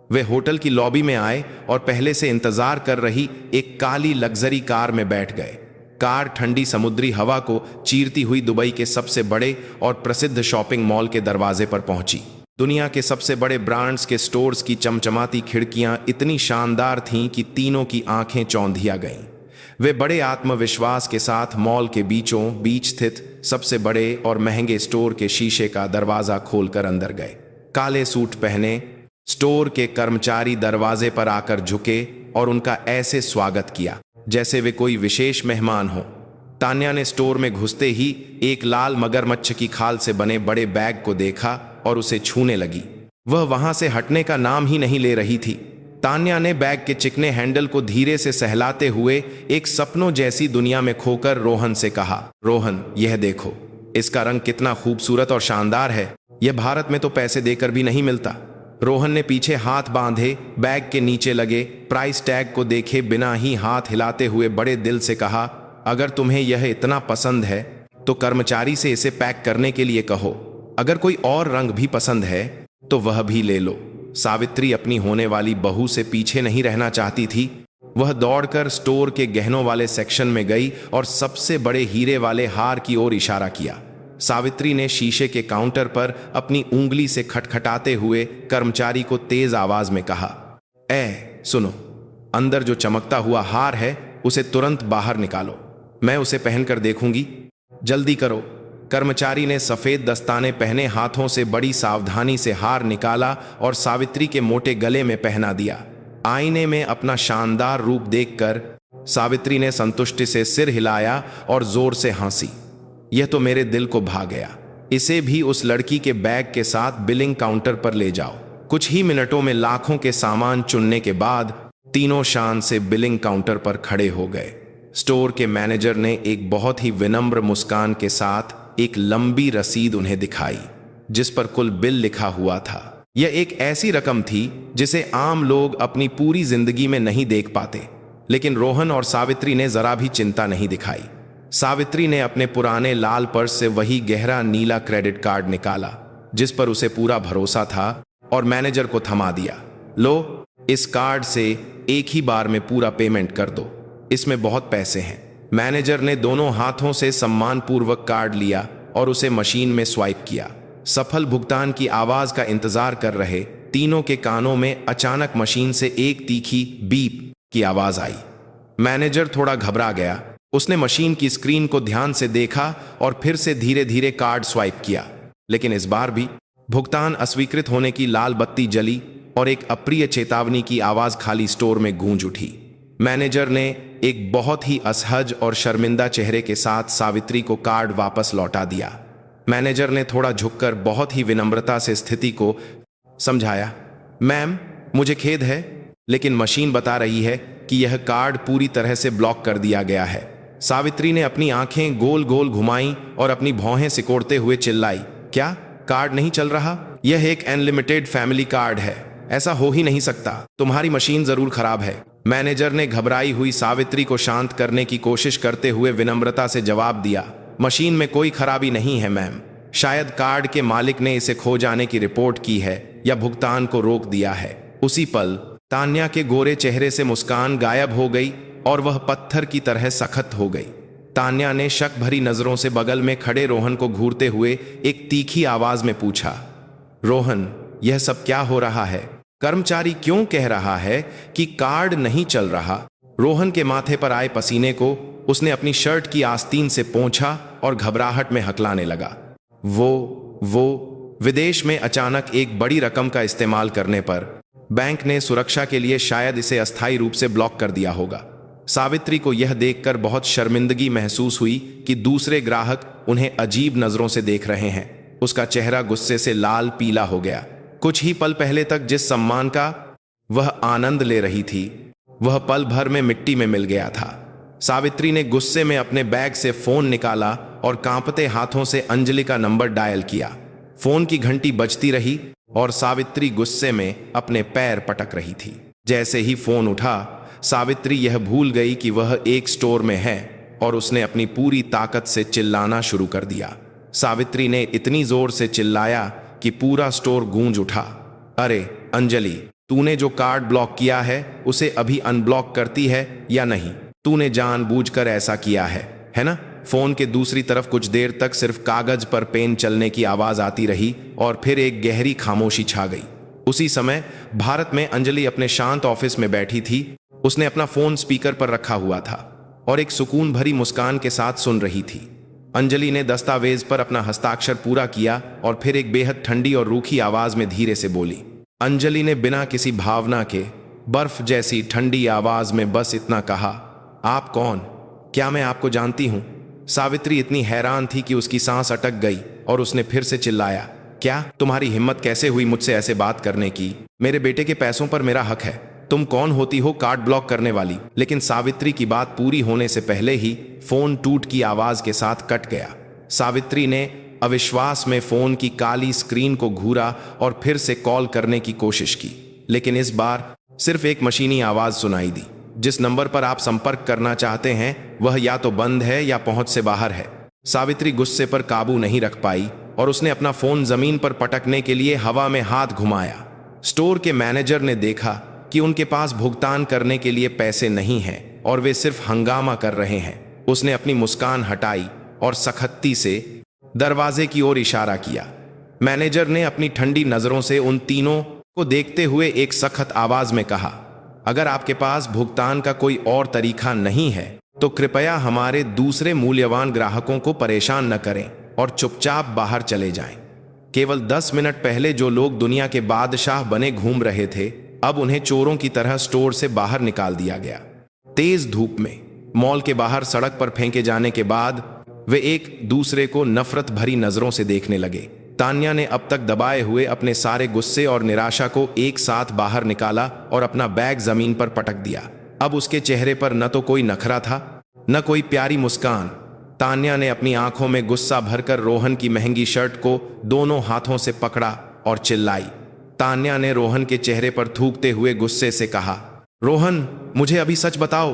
वे होटल की लॉबी में आए और पहले से इंतजार कर रही एक काली लग्जरी कार में बैठ गए। कार ठंडी समुद्री हवा को चीरती हुई दुबई के सबसे बड़े और प्रसिद्ध शॉपिंग मॉल के दरवाजे पर पहुंची। दुनिया के सबसे बड़े ब्रांड्स के स्टोर्स की चमचमाती खिड़कियां इतनी शानदार थीं कि तीनों की आंखें चौंधिया गईं। वे बड़े आत्मविश्वास के साथ मॉल के बीचों बीच स्थित सबसे बड़े और महंगे स्टोर के शीशे का दरवाजा खोलकर अंदर गए। काले सूट पहने स्टोर के कर्मचारी दरवाजे पर आकर झुके और उनका ऐसे स्वागत किया जैसे वे कोई विशेष मेहमान हो। तान्या ने स्टोर में घुसते ही एक लाल मगरमच्छ की खाल से बने बड़े बैग को देखा और उसे छूने लगी। वह वहां से हटने का नाम ही नहीं ले रही थी। तान्या ने बैग के चिकने हैंडल को धीरे से सहलाते हुए एक सपनों जैसी दुनिया में खोकर रोहन से कहा, रोहन, यह देखो, इसका रंग कितना खूबसूरत और शानदार है। यह भारत में तो पैसे देकर भी नहीं मिलता। रोहन ने पीछे हाथ बांधे बैग के नीचे लगे प्राइस टैग को देखे बिना ही हाथ हिलाते हुए बड़े दिल से कहा, अगर तुम्हें यह इतना पसंद है तो कर्मचारी से इसे पैक करने के लिए कहो। अगर कोई और रंग भी पसंद है तो वह भी ले लो। सावित्री अपनी होने वाली बहू से पीछे नहीं रहना चाहती थी। वह दौड़कर स्टोर के गहनों वाले सेक्शन में गई और सबसे बड़े हीरे वाले हार की ओर इशारा किया। सावित्री ने शीशे के काउंटर पर अपनी उंगली से खटखटाते हुए कर्मचारी को तेज आवाज में कहा, सुनो, अंदर जो चमकता हुआ हार है उसे तुरंत बाहर निकालो। मैं उसे पहनकर देखूंगी, जल्दी करो। कर्मचारी ने सफेद दस्ताने पहने हाथों से बड़ी सावधानी से हार निकाला और सावित्री के मोटे गले में पहना दिया। आईने में अपना शानदार रूप देखकर सावित्री ने संतुष्टि से सिर हिलाया और जोर से हंसी। यह तो मेरे दिल को भा गया। इसे भी उस लड़की के बैग के साथ बिलिंग काउंटर पर ले जाओ। कुछ ही मिनटों में लाखों के सामान चुनने के बाद तीनों शान से बिलिंग काउंटर पर खड़े हो गए। स्टोर के मैनेजर ने एक बहुत ही विनम्र मुस्कान के साथ एक लंबी रसीद उन्हें दिखाई जिस पर कुल बिल लिखा हुआ था। यह एक ऐसी रकम थी जिसे आम लोग अपनी पूरी जिंदगी में नहीं देख पाते, लेकिन रोहन और सावित्री ने जरा भी चिंता नहीं दिखाई। सावित्री ने अपने पुराने लाल पर्स से वही गहरा नीला क्रेडिट कार्ड निकाला जिस पर उसे पूरा भरोसा था और मैनेजर को थमा दिया। लो, इस कार्ड से एक ही बार में पूरा पेमेंट कर दो, इसमें बहुत पैसे हैं। मैनेजर ने दोनों हाथों से सम्मानपूर्वक कार्ड लिया और उसे मशीन में स्वाइप किया। सफल भुगतान की आवाज का इंतजार कर रहे तीनों के कानों में अचानक मशीन से एक तीखी बीप की आवाज आई। मैनेजर थोड़ा घबरा गया। उसने मशीन की स्क्रीन को ध्यान से देखा और फिर से धीरे धीरे कार्ड स्वाइप किया, लेकिन इस बार भी भुगतान अस्वीकृत होने की लाल बत्ती जली और एक अप्रिय चेतावनी की आवाज खाली स्टोर में गूंज उठी। मैनेजर ने एक बहुत ही असहज और शर्मिंदा चेहरे के साथ सावित्री को कार्ड वापस लौटा दिया। मैनेजर ने थोड़ा झुककर बहुत ही विनम्रता से स्थिति को समझाया, मैम, मुझे खेद है, लेकिन मशीन बता रही है कि यह कार्ड पूरी तरह से ब्लॉक कर दिया गया है। सावित्री ने अपनी आंखें गोल गोल घुमाई और अपनी भौहें सिकोड़ते हुए चिल्लाई, क्या कार्ड नहीं चल रहा? यह एक अनलिमिटेड फैमिली कार्ड है, ऐसा हो ही नहीं सकता। तुम्हारी मशीन जरूर खराब है। मैनेजर ने घबराई हुई सावित्री को शांत करने की कोशिश करते हुए विनम्रता से जवाब दिया, मशीन में कोई खराबी नहीं है मैम, शायद कार्ड के मालिक ने इसे खो जाने की रिपोर्ट की है या भुगतान को रोक दिया है। उसी पल तान्या के गोरे चेहरे से मुस्कान गायब हो गई और वह पत्थर की तरह सख्त हो गई। तान्या ने शक भरी नजरों से बगल में खड़े रोहन को घूरते हुए एक तीखी आवाज में पूछा, रोहन, यह सब क्या हो रहा है? कर्मचारी क्यों कह रहा है कि कार्ड नहीं चल रहा? रोहन के माथे पर आए पसीने को उसने अपनी शर्ट की आस्तीन से पोंछा और घबराहट में हकलाने लगा। वो विदेश में अचानक एक बड़ी रकम का इस्तेमाल करने पर बैंक ने सुरक्षा के लिए शायद इसे अस्थायी रूप से ब्लॉक कर दिया होगा। सावित्री को यह देखकर बहुत शर्मिंदगी महसूस हुई कि दूसरे ग्राहक उन्हें अजीब नजरों से देख रहे हैं। उसका चेहरा गुस्से से लाल पीला हो गया। कुछ ही पल पहले तक जिस सम्मान का वह आनंद ले रही थी, वह पल भर में मिट्टी में मिल गया था। सावित्री ने गुस्से में अपने बैग से फोन निकाला और कांपते हाथों से अंजलि का नंबर डायल किया। फोन की घंटी बजती रही और सावित्री गुस्से में अपने पैर पटक रही थी। जैसे ही फोन उठा, सावित्री यह भूल गई कि वह एक स्टोर में है और उसने अपनी पूरी ताकत से चिल्लाना शुरू कर दिया। सावित्री ने इतनी जोर से चिल्लाया कि पूरा स्टोर गूंज उठा। अरे अंजलि, तूने जो कार्ड ब्लॉक किया है उसे अभी अनब्लॉक करती है या नहीं? तूने जानबूझकर ऐसा किया है ना? फोन के दूसरी तरफ कुछ देर तक सिर्फ कागज पर पेन चलने की आवाज आती रही और फिर एक गहरी खामोशी छा गई। उसी समय भारत में अंजलि अपने शांत ऑफिस में बैठी थी। उसने अपना फोन स्पीकर पर रखा हुआ था और एक सुकून भरी मुस्कान के साथ सुन रही थी। अंजलि ने दस्तावेज पर अपना हस्ताक्षर पूरा किया और फिर एक बेहद ठंडी और रूखी आवाज में धीरे से बोली। अंजलि ने बिना किसी भावना के बर्फ जैसी ठंडी आवाज में बस इतना कहा, आप कौन? क्या मैं आपको जानती हूं? सावित्री इतनी हैरान थी कि उसकी सांस अटक गई और उसने फिर से चिल्लाया, क्या? तुम्हारी हिम्मत कैसे हुई मुझसे ऐसे बात करने की? मेरे बेटे के पैसों पर मेरा हक है। तुम कौन होती हो कार्ड ब्लॉक करने वाली? लेकिन सावित्री की बात पूरी होने से पहले ही फोन टूट की आवाज के साथ कट गया। सावित्री ने अविश्वास में फोन की काली स्क्रीन को घूरा और फिर से कॉल करने की कोशिश की, लेकिन इस बार सिर्फ एक मशीनी आवाज सुनाई दी। जिस नंबर पर आप संपर्क करना चाहते हैं वह या तो बंद है या पहुंच से बाहर है। सावित्री गुस्से पर काबू नहीं रख पाई और उसने अपना फोन जमीन पर पटकने के लिए हवा में हाथ घुमाया। स्टोर के मैनेजर ने देखा कि उनके पास भुगतान करने के लिए पैसे नहीं हैं और वे सिर्फ हंगामा कर रहे हैं। उसने अपनी मुस्कान हटाई और सख्ती से दरवाजे की ओर इशारा किया। मैनेजर ने अपनी ठंडी नजरों से उन तीनों को देखते हुए एक सख्त आवाज में कहा, अगर आपके पास भुगतान का कोई और तरीका नहीं है तो कृपया हमारे दूसरे मूल्यवान ग्राहकों को परेशान न करें और चुपचाप बाहर चले जाएं। केवल 10 मिनट पहले जो लोग दुनिया के बादशाह बने घूम रहे थे, अब उन्हें चोरों की तरह स्टोर से बाहर निकाल दिया गया। तेज धूप में मॉल के बाहर सड़क पर फेंके जाने के बाद वे एक दूसरे को नफरत भरी नजरों से देखने लगे। तान्या ने अब तक दबाए हुए अपने सारे गुस्से और निराशा को एक साथ बाहर निकाला और अपना बैग जमीन पर पटक दिया। अब उसके चेहरे पर न तो कोई नखरा था, न कोई प्यारी मुस्कान। तान्या ने अपनी आंखों में गुस्सा भरकर रोहन की महंगी शर्ट को दोनों हाथों से पकड़ा और चिल्लाई। तान्या ने रोहन के चेहरे पर थूकते हुए गुस्से से कहा, रोहन, मुझे अभी सच बताओ,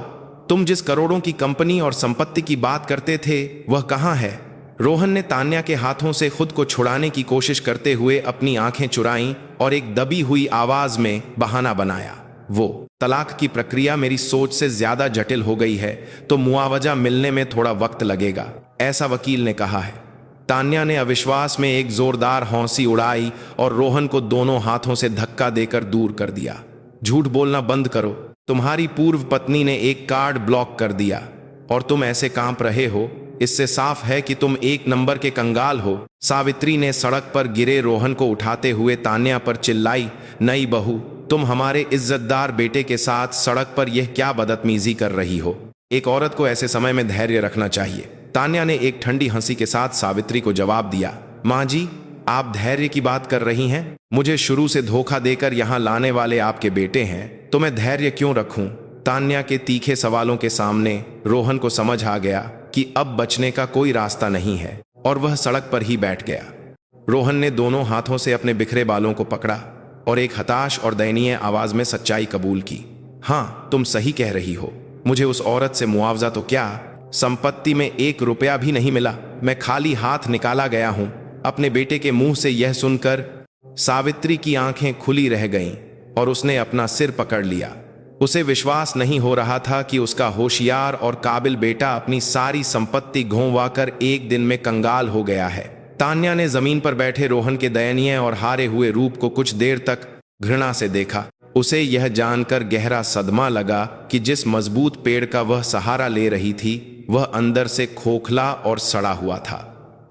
तुम जिस करोड़ों की कंपनी और संपत्ति की बात करते थे वह कहाँ है? रोहन ने तान्या के हाथों से खुद को छुड़ाने की कोशिश करते हुए अपनी आंखें चुराईं और एक दबी हुई आवाज में बहाना बनाया, वो तलाक की प्रक्रिया मेरी सोच से ज्यादा जटिल हो गई है तो मुआवजा मिलने में थोड़ा वक्त लगेगा, ऐसा वकील ने कहा है। तान्या ने अविश्वास में एक जोरदार हौंसी उड़ाई और रोहन को दोनों हाथों से धक्का देकर दूर कर दिया। झूठ बोलना बंद करो, तुम्हारी पूर्व पत्नी ने एक कार्ड ब्लॉक कर दिया और तुम ऐसे कांप रहे हो, इससे साफ है कि तुम एक नंबर के कंगाल हो। सावित्री ने सड़क पर गिरे रोहन को उठाते हुए तान्या पर चिल्लाई, नई बहू, तुम हमारे इज्जतदार बेटे के साथ सड़क पर यह क्या बदतमीजी कर रही हो? एक औरत को ऐसे समय में धैर्य रखना चाहिए। तान्या ने एक ठंडी हंसी के साथ सावित्री को जवाब दिया, माँ जी, आप धैर्य की बात कर रही हैं? मुझे शुरू से धोखा देकर यहाँ लाने वाले आपके बेटे हैं, तो मैं धैर्य क्यों रखूं? तान्या के तीखे सवालों के सामने रोहन को समझ आ गया कि अब बचने का कोई रास्ता नहीं है और वह सड़क पर ही बैठ गया। रोहन ने दोनों हाथों से अपने बिखरे बालों को पकड़ा और एक हताश और दयनीय आवाज में सच्चाई कबूल की, हाँ, तुम सही कह रही हो, मुझे उस औरत से मुआवजा तो क्या, संपत्ति में 1 रुपया भी नहीं मिला, मैं खाली हाथ निकाला गया हूं। अपने बेटे के मुंह से यह सुनकर सावित्री की आंखें खुली रह गईं और उसने अपना सिर पकड़ लिया। उसे विश्वास नहीं हो रहा था कि उसका होशियार और काबिल बेटा अपनी सारी संपत्ति घोंवाकर एक दिन में कंगाल हो गया है। तान्या ने जमीन पर बैठे रोहन के दयनीय और हारे हुए रूप को कुछ देर तक घृणा से देखा। उसे यह जानकर गहरा सदमा लगा कि जिस मजबूत पेड़ का वह सहारा ले रही थी वह अंदर से खोखला और सड़ा हुआ था।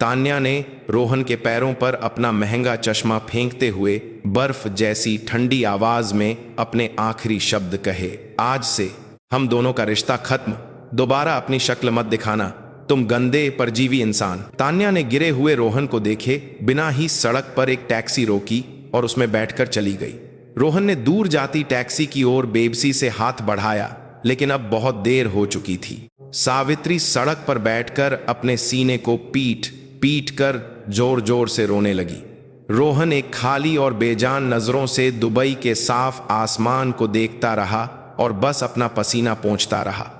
तान्या ने रोहन के पैरों पर अपना महंगा चश्मा फेंकते हुए बर्फ जैसी ठंडी आवाज में अपने आखिरी शब्द कहे, आज से हम दोनों का रिश्ता खत्म, दोबारा अपनी शक्ल मत दिखाना, तुम गंदे परजीवी इंसान। तान्या ने गिरे हुए रोहन को देखे बिना ही सड़क पर एक टैक्सी रोकी और उसमें बैठकर चली गई। रोहन ने दूर जाती टैक्सी की ओर बेबसी से हाथ बढ़ाया, लेकिन अब बहुत देर हो चुकी थी। सावित्री सड़क पर बैठकर अपने सीने को पीट पीट कर जोर जोर से रोने लगी। रोहन एक खाली और बेजान नजरों से दुबई के साफ आसमान को देखता रहा और बस अपना पसीना पोंछता रहा।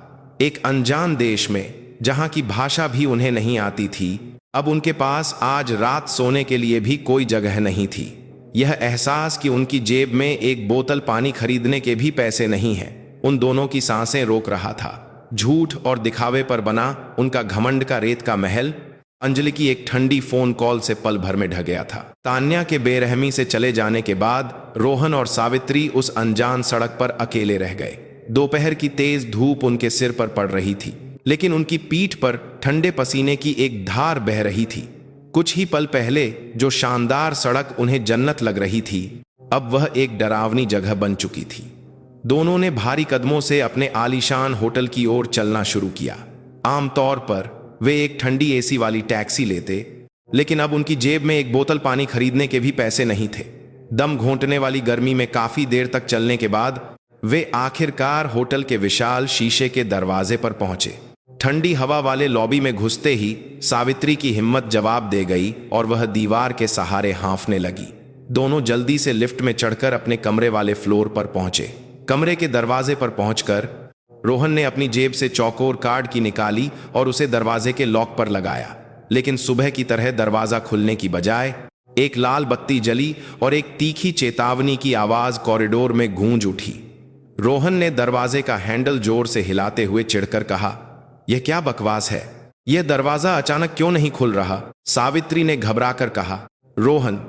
एक अनजान देश में, जहां की भाषा भी उन्हें नहीं आती थी, अब उनके पास आज रात सोने के लिए भी कोई जगह नहीं थी। यह एहसास कि उनकी जेब में एक बोतल पानी खरीदने के भी पैसे नहीं हैं, उन दोनों की सांसें रोक रहा था। झूठ और दिखावे पर बना उनका घमंड का रेत का महल अंजलि की एक ठंडी फोन कॉल से पल भर में ढह गया था। तान्या के बेरहमी से चले जाने के बाद रोहन और सावित्री उस अनजान सड़क पर अकेले रह गए। दोपहर की तेज धूप उनके सिर पर पड़ रही थी, लेकिन उनकी पीठ पर ठंडे पसीने की एक धार बह रही थी। कुछ ही पल पहले जो शानदार सड़क उन्हें जन्नत लग रही थी, अब वह एक डरावनी जगह बन चुकी थी। दोनों ने भारी कदमों से अपने आलीशान होटल की ओर चलना शुरू किया। आमतौर पर वे एक ठंडी एसी वाली टैक्सी लेते, लेकिन अब उनकी जेब में एक बोतल पानी खरीदने के भी पैसे नहीं थे। दम घोंटने वाली गर्मी में काफी देर तक चलने के बाद वे आखिरकार होटल के विशाल शीशे के दरवाजे पर पहुंचे। ठंडी हवा वाले लॉबी में घुसते ही सावित्री की हिम्मत जवाब दे गई और वह दीवार के सहारे हाँफने लगी। दोनों जल्दी से लिफ्ट में चढ़कर अपने कमरे वाले फ्लोर पर पहुंचे। कमरे के दरवाजे पर पहुंचकर रोहन ने अपनी जेब से चौकोर कार्ड की निकाली और उसे दरवाजे के लॉक पर लगाया, लेकिन सुबह की तरह दरवाजा खुलने की बजाय एक लाल बत्ती जली और एक तीखी चेतावनी की आवाज कॉरिडोर में गूंज उठी। रोहन ने दरवाजे का हैंडल जोर से हिलाते हुए चिढ़कर कहा, यह क्या बकवास है? यह दरवाजा अचानक क्यों नहीं खुल रहा? सावित्री ने घबराकर कहा। रोहन,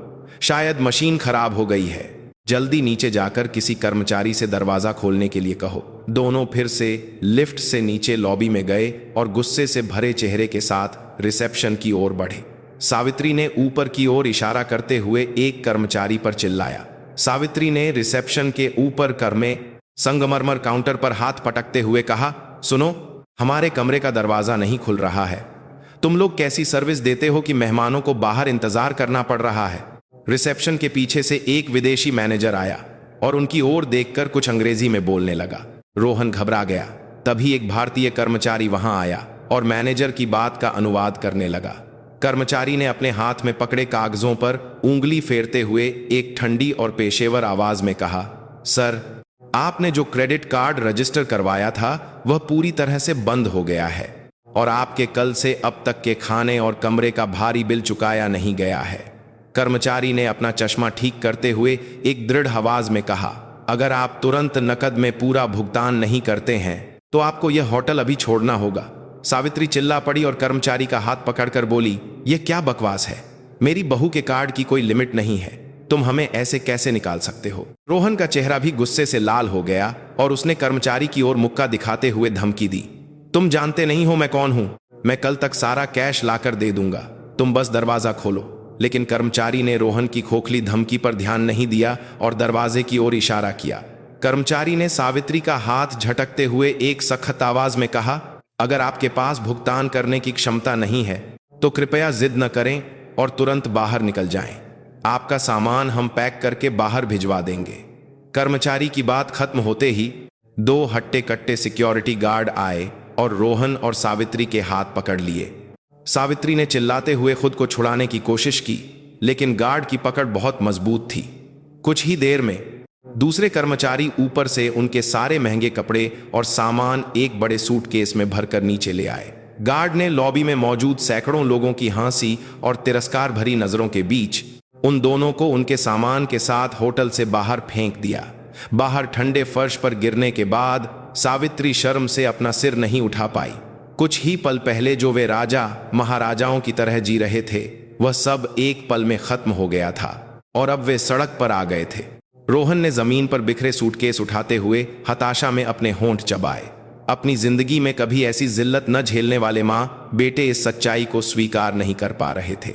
शायद मशीन खराब हो गई है, जल्दी नीचे जाकर किसी कर्मचारी से दरवाजा खोलने के लिए कहो। दोनों फिर से लिफ्ट से नीचे लॉबी में गए और गुस्से से भरे चेहरे के साथ रिसेप्शन की ओर बढ़े। सावित्री ने ऊपर की ओर इशारा करते हुए एक कर्मचारी पर चिल्लाया। सावित्री ने रिसेप्शन के ऊपर कर्मे संगमरमर काउंटर पर हाथ पटकते हुए कहा, सुनो, हमारे कमरे का दरवाजा नहीं खुल रहा है। तुम लोग कैसी सर्विस देते हो कि मेहमानों को बाहर इंतजार करना पड़ रहा है? रिसेप्शन के पीछे से एक विदेशी मैनेजर आया और उनकी ओर देखकर कुछ अंग्रेजी में बोलने लगा। रोहन घबरा गया। तभी एक भारतीय कर्मचारी वहां आया और मैनेजर की बात का अनुवाद करने लगा। कर्मचारी ने अपने हाथ में पकड़े कागजों पर उंगली फेरते हुए एक ठंडी और पेशेवर आवाज में कहा, सर, आपने जो क्रेडिट कार्ड रजिस्टर करवाया था वह पूरी तरह से बंद हो गया है और आपके कल से अब तक के खाने और कमरे का भारी बिल चुकाया नहीं गया है। कर्मचारी ने अपना चश्मा ठीक करते हुए एक दृढ़ आवाज में कहा, अगर आप तुरंत नकद में पूरा भुगतान नहीं करते हैं तो आपको यह होटल अभी छोड़ना होगा। सावित्री चिल्ला पड़ी और कर्मचारी का हाथ पकड़कर बोली, यह क्या बकवास है? मेरी बहू के कार्ड की कोई लिमिट नहीं है, तुम हमें ऐसे कैसे निकाल सकते हो? रोहन का चेहरा भी गुस्से से लाल हो गया और उसने कर्मचारी की ओर मुक्का दिखाते हुए धमकी दी, तुम जानते नहीं हो मैं कौन हूं? मैं कल तक सारा कैश लाकर दे दूंगा, तुम बस दरवाजा खोलो। लेकिन कर्मचारी ने रोहन की खोखली धमकी पर ध्यान नहीं दिया और दरवाजे की ओर इशारा किया। कर्मचारी ने सावित्री का हाथ झटकते हुए एक सख्त आवाज में कहा, अगर आपके पास भुगतान करने की क्षमता नहीं है तो कृपया जिद न करें और तुरंत बाहर निकल जाएं। आपका सामान हम पैक करके बाहर भिजवा देंगे। कर्मचारी की बात खत्म होते ही दो हट्टे कट्टे सिक्योरिटी गार्ड आए और रोहन और सावित्री के हाथ पकड़ लिए। सावित्री ने चिल्लाते हुए खुद को छुड़ाने की कोशिश की, लेकिन गार्ड की पकड़ बहुत मजबूत थी। कुछ ही देर में दूसरे कर्मचारी ऊपर से उनके सारे महंगे कपड़े और सामान एक बड़े सूटकेस में भरकर नीचे ले आए। गार्ड ने लॉबी में मौजूद सैकड़ों लोगों की हंसी और तिरस्कार भरी नजरों के बीच उन दोनों को उनके सामान के साथ होटल से बाहर फेंक दिया। बाहर ठंडे फर्श पर गिरने के बाद सावित्री शर्म से अपना सिर नहीं उठा पाई। कुछ ही पल पहले जो वे राजा महाराजाओं की तरह जी रहे थे, वह सब एक पल में खत्म हो गया था और अब वे सड़क पर आ गए थे। रोहन ने जमीन पर बिखरे सूटकेस उठाते हुए हताशा में अपने होंठ चबाए। अपनी जिंदगी में कभी ऐसी जिल्लत न झेलने वाले मां बेटे इस सच्चाई को स्वीकार नहीं कर पा रहे थे।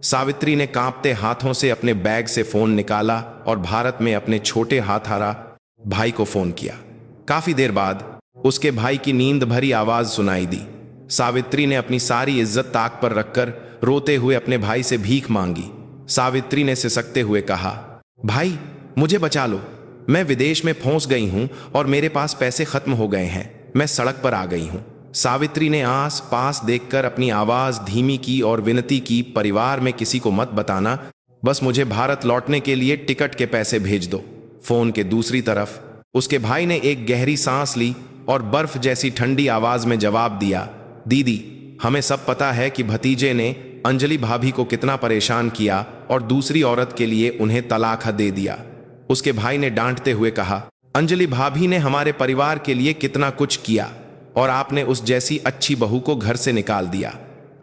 सावित्री ने कांपते हाथों से अपने बैग से फोन निकाला और भारत में अपने छोटे हाथारा भाई को फोन किया। काफी देर बाद उसके भाई की नींद भरी आवाज सुनाई दी। सावित्री ने अपनी सारी इज्जत ताक पर रखकर रोते हुए अपने भाई से भीख मांगी। सावित्री ने सिसकते हुए कहा, भाई, मुझे बचा लो। मैं विदेश में फंस गई हूं और मेरे पास पैसे खत्म हो गए हैं। मैं सड़क पर आ गई हूं। सावित्री ने आस पास देखकर अपनी आवाज धीमी की और विनती की, परिवार में किसी को मत बताना। बस मुझे भारत लौटने के लिए टिकट के पैसे भेज दो। फोन के दूसरी तरफ उसके भाई ने एक गहरी सांस ली और बर्फ जैसी ठंडी आवाज में जवाब दिया, दीदी, हमें सब पता है कि भतीजे ने अंजलि भाभी को कितना परेशान किया और दूसरी औरत के लिए उन्हें तलाक दे दिया। उसके भाई ने डांटते हुए कहा, अंजलि भाभी ने हमारे परिवार के लिए कितना कुछ किया और आपने उस जैसी अच्छी बहू को घर से निकाल दिया।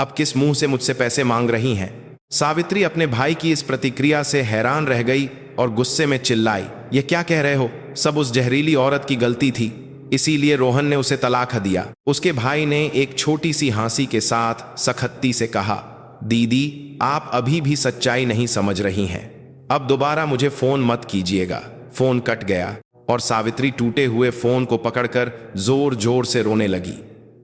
अब किस मुंह से मुझसे पैसे मांग रही हैं? सावित्री अपने भाई की इस प्रतिक्रिया से हैरान रह गई और गुस्से में चिल्लाई, ये क्या कह रहे हो? सब उस जहरीली औरत की गलती थी, इसीलिए रोहन ने उसे तलाक दिया। उसके भाई ने एक छोटी सी हंसी के साथ सखत्ती से कहा, दीदी, आप अभी भी सच्चाई नहीं समझ रही हैं। अब दोबारा मुझे फोन मत कीजिएगा। फोन कट गया और सावित्री टूटे हुए फोन को पकड़कर जोर जोर से रोने लगी।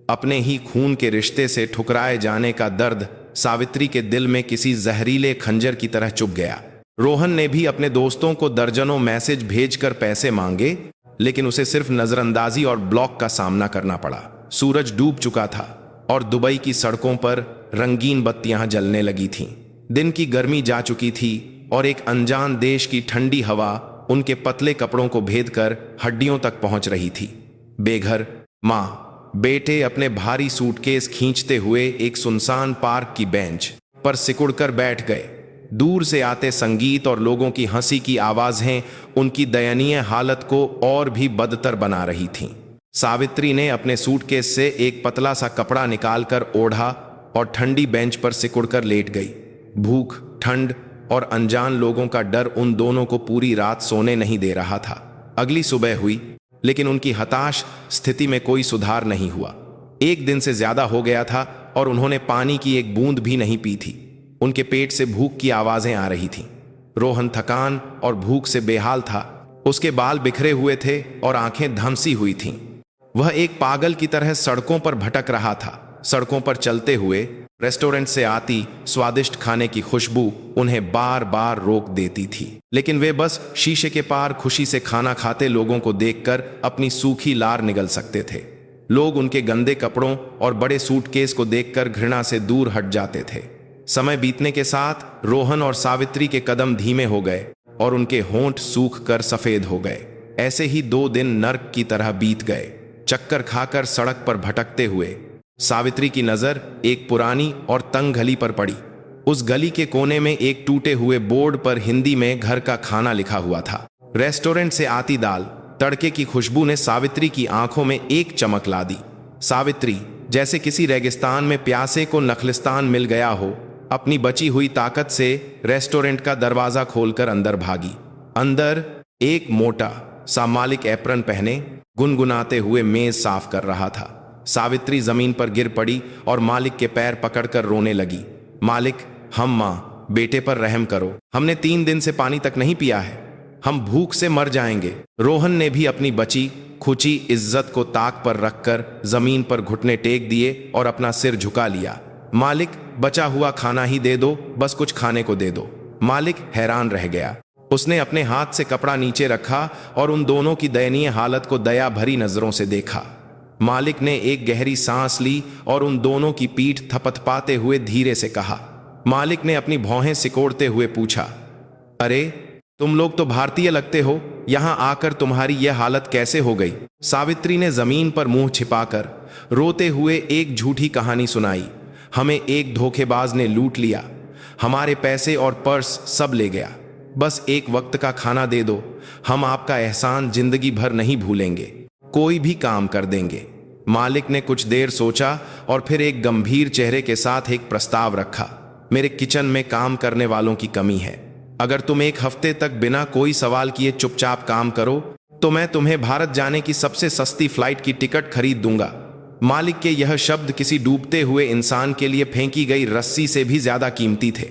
अपने ही खून के रिश्ते से ठुकराए जाने का दर्द सावित्री के दिल में किसी जहरीले खंजर की तरह चुभ गया। रोहन ने भी अपने दोस्तों को दर्जनों मैसेज भेजकर पैसे मांगे, लेकिन उसे सिर्फ नजरअंदाजी और ब्लॉक का सामना करना पड़ा। सूरज डूब चुका था और दुबई की सड़कों पर रंगीन बत्तियां जलने लगी थीं। दिन की गर्मी जा चुकी थी और एक अनजान देश की ठंडी हवा उनके पतले कपड़ों को भेदकर हड्डियों तक पहुंच रही थी। बेघर माँ बेटे अपने भारी सूटकेस खींचते हुए एक सुनसान पार्क की बेंच पर सिकुड़कर बैठ गए। दूर से आते संगीत और लोगों की हंसी की आवाजें उनकी दयनीय हालत को और भी बदतर बना रही थीं। सावित्री ने अपने सूटकेस से एक पतला सा कपड़ा निकालकर ओढ़ा और ठंडी बेंच पर सिकुड़कर लेट गई। भूख, ठंड और अनजान लोगों का डर उन दोनों को पूरी रात सोने नहीं दे रहा था। अगली सुबह हुई, लेकिन उनकी हताश स्थिति में कोई सुधार नहीं हुआ। एक दिन से ज्यादा हो गया था और उन्होंने पानी की एक बूंद भी नहीं पी थी। उनके पेट से भूख की आवाजें आ रही थीं। रोहन थकान और भूख से बेहाल था। उसके बाल बिखरे हुए थे और आंखें धमसी हुई थीं। वह एक पागल की तरह सड़कों पर भटक रहा था। सड़कों पर चलते हुए रेस्टोरेंट से आती स्वादिष्ट खाने की खुशबू उन्हें बार बार रोक देती थी, लेकिन वे बस शीशे के पार खुशी से खाना खाते लोगों को देखकर अपनी सूखी लार निगल सकते थे। लोग उनके गंदे कपड़ों और बड़े सूटकेस को देखकर घृणा से दूर हट जाते थे। समय बीतने के साथ रोहन और सावित्री के कदम धीमे हो गए और उनके होंठ सूख कर सफेद हो गए। ऐसे ही 2 दिन नर्क की तरह बीत गए। चक्कर खाकर सड़क पर भटकते हुए सावित्री की नजर एक पुरानी और तंग गली पर पड़ी। उस गली के कोने में एक टूटे हुए बोर्ड पर हिंदी में घर का खाना लिखा हुआ था। रेस्टोरेंट से आती दाल तड़के की खुशबू ने सावित्री की आंखों में एक चमक ला दी। सावित्री जैसे किसी रेगिस्तान में प्यासे को नखलिस्तान मिल गया हो, अपनी बची हुई ताकत से रेस्टोरेंट का दरवाजा खोलकर अंदर भागी। अंदर एक मोटा सा मालिक एप्रन पहने गुनगुनाते हुए मेज साफ कर रहा था। सावित्री जमीन पर गिर पड़ी और मालिक के पैर पकड़कर रोने लगी। मालिक, हम माँ बेटे पर रहम करो। हमने 3 दिन से पानी तक नहीं पिया है। हम भूख से मर जाएंगे। रोहन ने भी अपनी बची खुची इज्जत को ताक पर रखकर जमीन पर घुटने टेक दिए और अपना सिर झुका लिया। मालिक, बचा हुआ खाना ही दे दो, बस कुछ खाने को दे दो। मालिक हैरान रह गया। उसने अपने हाथ से कपड़ा नीचे रखा और उन दोनों की दयनीय हालत को दया भरी नजरों से देखा। मालिक ने एक गहरी सांस ली और उन दोनों की पीठ थपथपाते हुए धीरे से कहा। मालिक ने अपनी भौहें सिकोड़ते हुए पूछा, अरे तुम लोग तो भारतीय लगते हो, यहां आकर तुम्हारी यह हालत कैसे हो गई? सावित्री ने जमीन पर मुंह छिपाकर रोते हुए एक झूठी कहानी सुनाई। हमें एक धोखेबाज ने लूट लिया, हमारे पैसे और पर्स सब ले गया। बस एक वक्त का खाना दे दो, हम आपका एहसान जिंदगी भर नहीं भूलेंगे, कोई भी काम कर देंगे। मालिक ने कुछ देर सोचा और फिर एक गंभीर चेहरे के साथ एक प्रस्ताव रखा। मेरे किचन में काम करने वालों की कमी है। अगर तुम 1 हफ्ते तक बिना कोई सवाल किए चुपचाप काम करो तो मैं तुम्हें भारत जाने की सबसे सस्ती फ्लाइट की टिकट खरीद दूंगा। मालिक के यह शब्द किसी डूबते हुए इंसान के लिए फेंकी गई रस्सी से भी ज्यादा कीमती थे।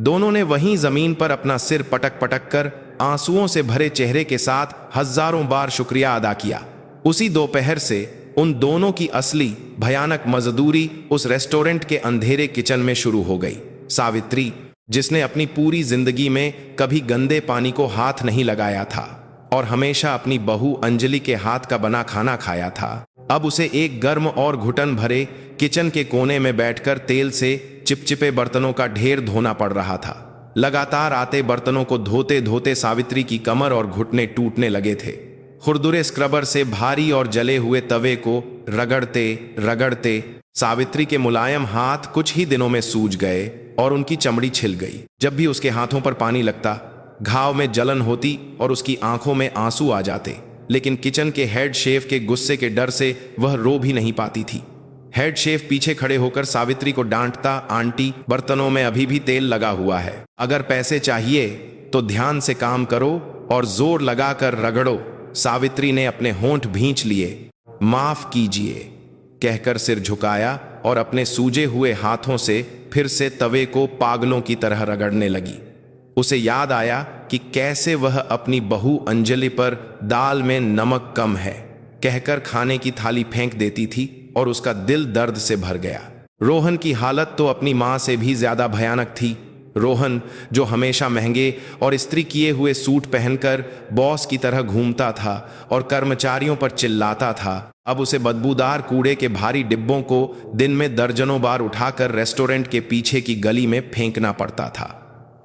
दोनों ने वहीं जमीन पर अपना सिर पटक पटक कर आंसुओं से भरे चेहरे के साथ हजारों बार शुक्रिया अदा किया। उसी दोपहर से उन दोनों की असली भयानक मजदूरी उस रेस्टोरेंट के अंधेरे किचन में शुरू हो गई। सावित्री जिसने अपनी पूरी जिंदगी में कभी गंदे पानी को हाथ नहीं लगाया था और हमेशा अपनी बहू अंजलि के हाथ का बना खाना खाया था, अब उसे एक गर्म और घुटन भरे किचन के कोने में बैठकर तेल से चिपचिपे बर्तनों का ढेर धोना पड़ रहा था। लगातार आते बर्तनों को धोते धोते सावित्री की कमर और घुटने टूटने लगे थे। खुरदुरे स्क्रबर से भारी और जले हुए तवे को रगड़ते रगड़ते सावित्री के मुलायम हाथ कुछ ही दिनों में सूज गए और उनकी चमड़ी छिल गई। जब भी उसके हाथों पर पानी लगता, घाव में जलन होती और उसकी आंखों में आंसू आ जाते, लेकिन किचन के हेड शेफ के गुस्से के डर से वह रो भी नहीं पाती थी। हेड शेफ पीछे खड़े होकर सावित्री को डांटता, आंटी, बर्तनों में अभी भी तेल लगा हुआ है, अगर पैसे चाहिए तो ध्यान से काम करो और जोर लगाकर रगड़ो। सावित्री ने अपने होंठ भींच लिए। माफ कीजिए कहकर सिर झुकाया और अपने सूजे हुए हाथों से फिर से तवे को पागलों की तरह रगड़ने लगी। उसे याद आया कि कैसे वह अपनी बहू अंजलि पर दाल में नमक कम है कहकर खाने की थाली फेंक देती थी और उसका दिल दर्द से भर गया। रोहन की हालत तो अपनी मां से भी ज्यादा भयानक थी। रोहन, जो हमेशा महंगे और इस्त्री किए हुए सूट पहनकर बॉस की तरह घूमता था और कर्मचारियों पर चिल्लाता था, अब उसे बदबूदार कूड़े के भारी डिब्बों को दिन में दर्जनों बार उठाकर रेस्टोरेंट के पीछे की गली में फेंकना पड़ता था।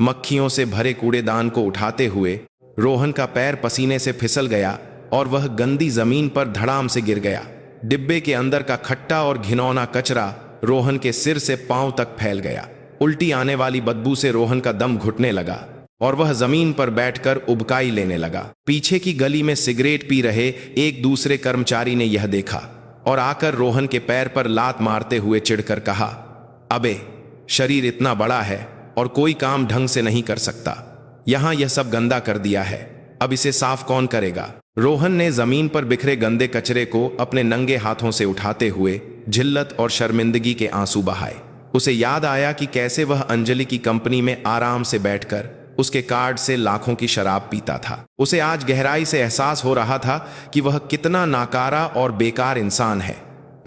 मक्खियों से भरे कूड़ेदान को उठाते हुए रोहन का पैर पसीने से फिसल गया और वह गंदी जमीन पर धड़ाम से गिर गया। डिब्बे के अंदर का खट्टा और घिनौना कचरा रोहन के सिर से पांव तक फैल गया। उल्टी आने वाली बदबू से रोहन का दम घुटने लगा और वह जमीन पर बैठकर उबकाई लेने लगा। पीछे की गली में सिगरेट पी रहे एक दूसरे कर्मचारी ने यह देखा और आकर रोहन के पैर पर लात मारते हुए चिढ़कर कहा, अबे, शरीर इतना बड़ा है और कोई काम ढंग से नहीं कर सकता, यहां यह सब गंदा कर दिया है, अब इसे साफ कौन करेगा। रोहन ने जमीन पर बिखरे गंदे कचरे को अपने नंगे हाथों से उठाते हुए जिल्लत और शर्मिंदगी के आंसू बहाए। उसे याद आया कि कैसे वह अंजलि की कंपनी में आराम से बैठकर उसके कार्ड से लाखों की शराब पीता था। उसे आज गहराई से एहसास हो रहा था कि वह कितना नाकारा और बेकार इंसान है।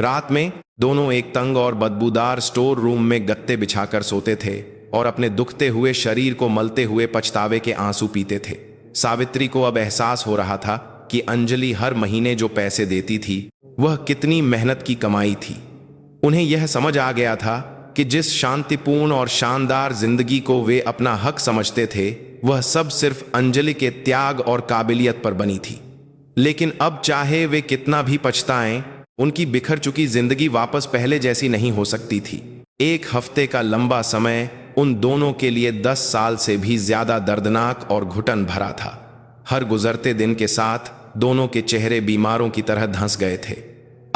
रात में दोनों एक तंग और बदबूदार स्टोर रूम में गत्ते बिछाकर सोते थे और अपने दुखते हुए शरीर को मलते हुए पछतावे के आंसू पीते थे। सावित्री को अब एहसास हो रहा था कि अंजलि हर महीने जो पैसे देती थी वह कितनी मेहनत की कमाई थी। उन्हें यह समझ आ गया था कि जिस शांतिपूर्ण और शानदार जिंदगी को वे अपना हक समझते थे, वह सब सिर्फ अंजलि के त्याग और काबिलियत पर बनी थी। लेकिन अब चाहे वे कितना भी पछताएं, उनकी बिखर चुकी जिंदगी वापस पहले जैसी नहीं हो सकती थी। एक हफ्ते का लंबा समय उन दोनों के लिए 10 साल से भी ज्यादा दर्दनाक और घुटन भरा था। हर गुजरते दिन के साथ दोनों के चेहरे बीमारों की तरह धंस गए थे।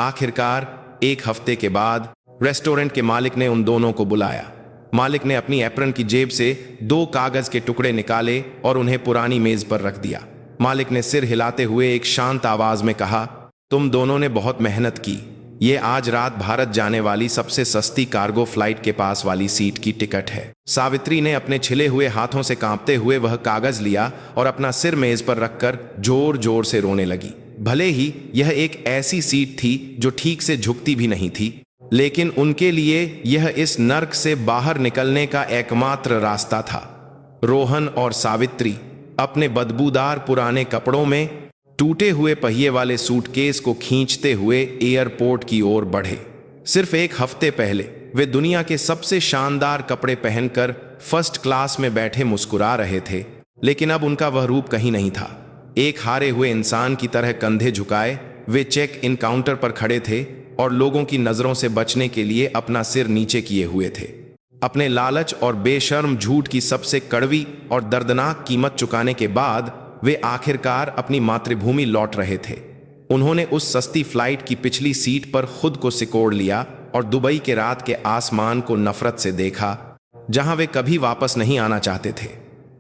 आखिरकार एक हफ्ते के बाद रेस्टोरेंट के मालिक ने उन दोनों को बुलाया। मालिक ने अपनी एप्रन की जेब से 2 कागज के टुकड़े निकाले और उन्हें पुरानी मेज पर रख दिया। मालिक ने सिर हिलाते हुए एक शांत आवाज में कहा, तुम दोनों ने बहुत मेहनत की। ये आज रात भारत जाने वाली सबसे सस्ती कार्गो फ्लाइट के पास वाली सीट की टिकट है। सावित्री ने अपने छिले हुए हाथों से कांपते हुए वह कागज लिया और अपना सिर मेज पर रखकर जोर जोर से रोने लगी। भले ही यह एक ऐसी सीट थी जो ठीक से झुकती भी नहीं थी, लेकिन उनके लिए यह इस नर्क से बाहर निकलने का एकमात्र रास्ता था। रोहन और सावित्री अपने बदबूदार पुराने कपड़ों में टूटे हुए पहिए वाले सूटकेस को खींचते हुए एयरपोर्ट की ओर बढ़े। सिर्फ एक हफ्ते पहले वे दुनिया के सबसे शानदार कपड़े पहनकर फर्स्ट क्लास में बैठे मुस्कुरा रहे थे, लेकिन अब उनका वह रूप कहीं नहीं था। एक हारे हुए इंसान की तरह कंधे झुकाए वे चेक इन काउंटर पर खड़े थे और लोगों की नजरों से बचने के लिए अपना सिर नीचे किए हुए थे। अपने लालच और बेशर्म झूठ की सबसे कड़वी और दर्दनाक कीमत चुकाने के बाद वे आखिरकार अपनी मातृभूमि लौट रहे थे। उन्होंने उस सस्ती फ्लाइट की पिछली सीट पर खुद को सिकोड़ लिया और दुबई के रात के आसमान को नफरत से देखा, जहां वे कभी वापस नहीं आना चाहते थे।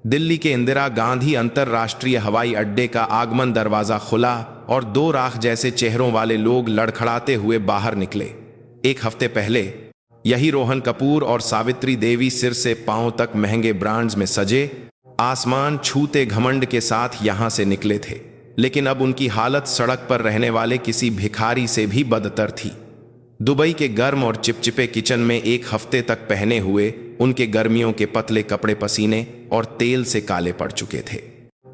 दिल्ली के इंदिरा गांधी अंतर्राष्ट्रीय हवाई अड्डे का आगमन दरवाजा खुला और 2 राख जैसे चेहरों वाले लोग लड़खड़ाते हुए बाहर निकले। एक हफ्ते पहले यही रोहन कपूर और सावित्री देवी सिर से पांव तक महंगे ब्रांड्स में सजे, आसमान छूते घमंड के साथ यहां से निकले थे, लेकिन अब उनकी हालत सड़क पर रहने वाले किसी भिखारी से भी बदतर थी। दुबई के गर्म और चिपचिपे किचन में एक हफ्ते तक पहने हुए उनके गर्मियों के पतले कपड़े पसीने और तेल से काले पड़ चुके थे।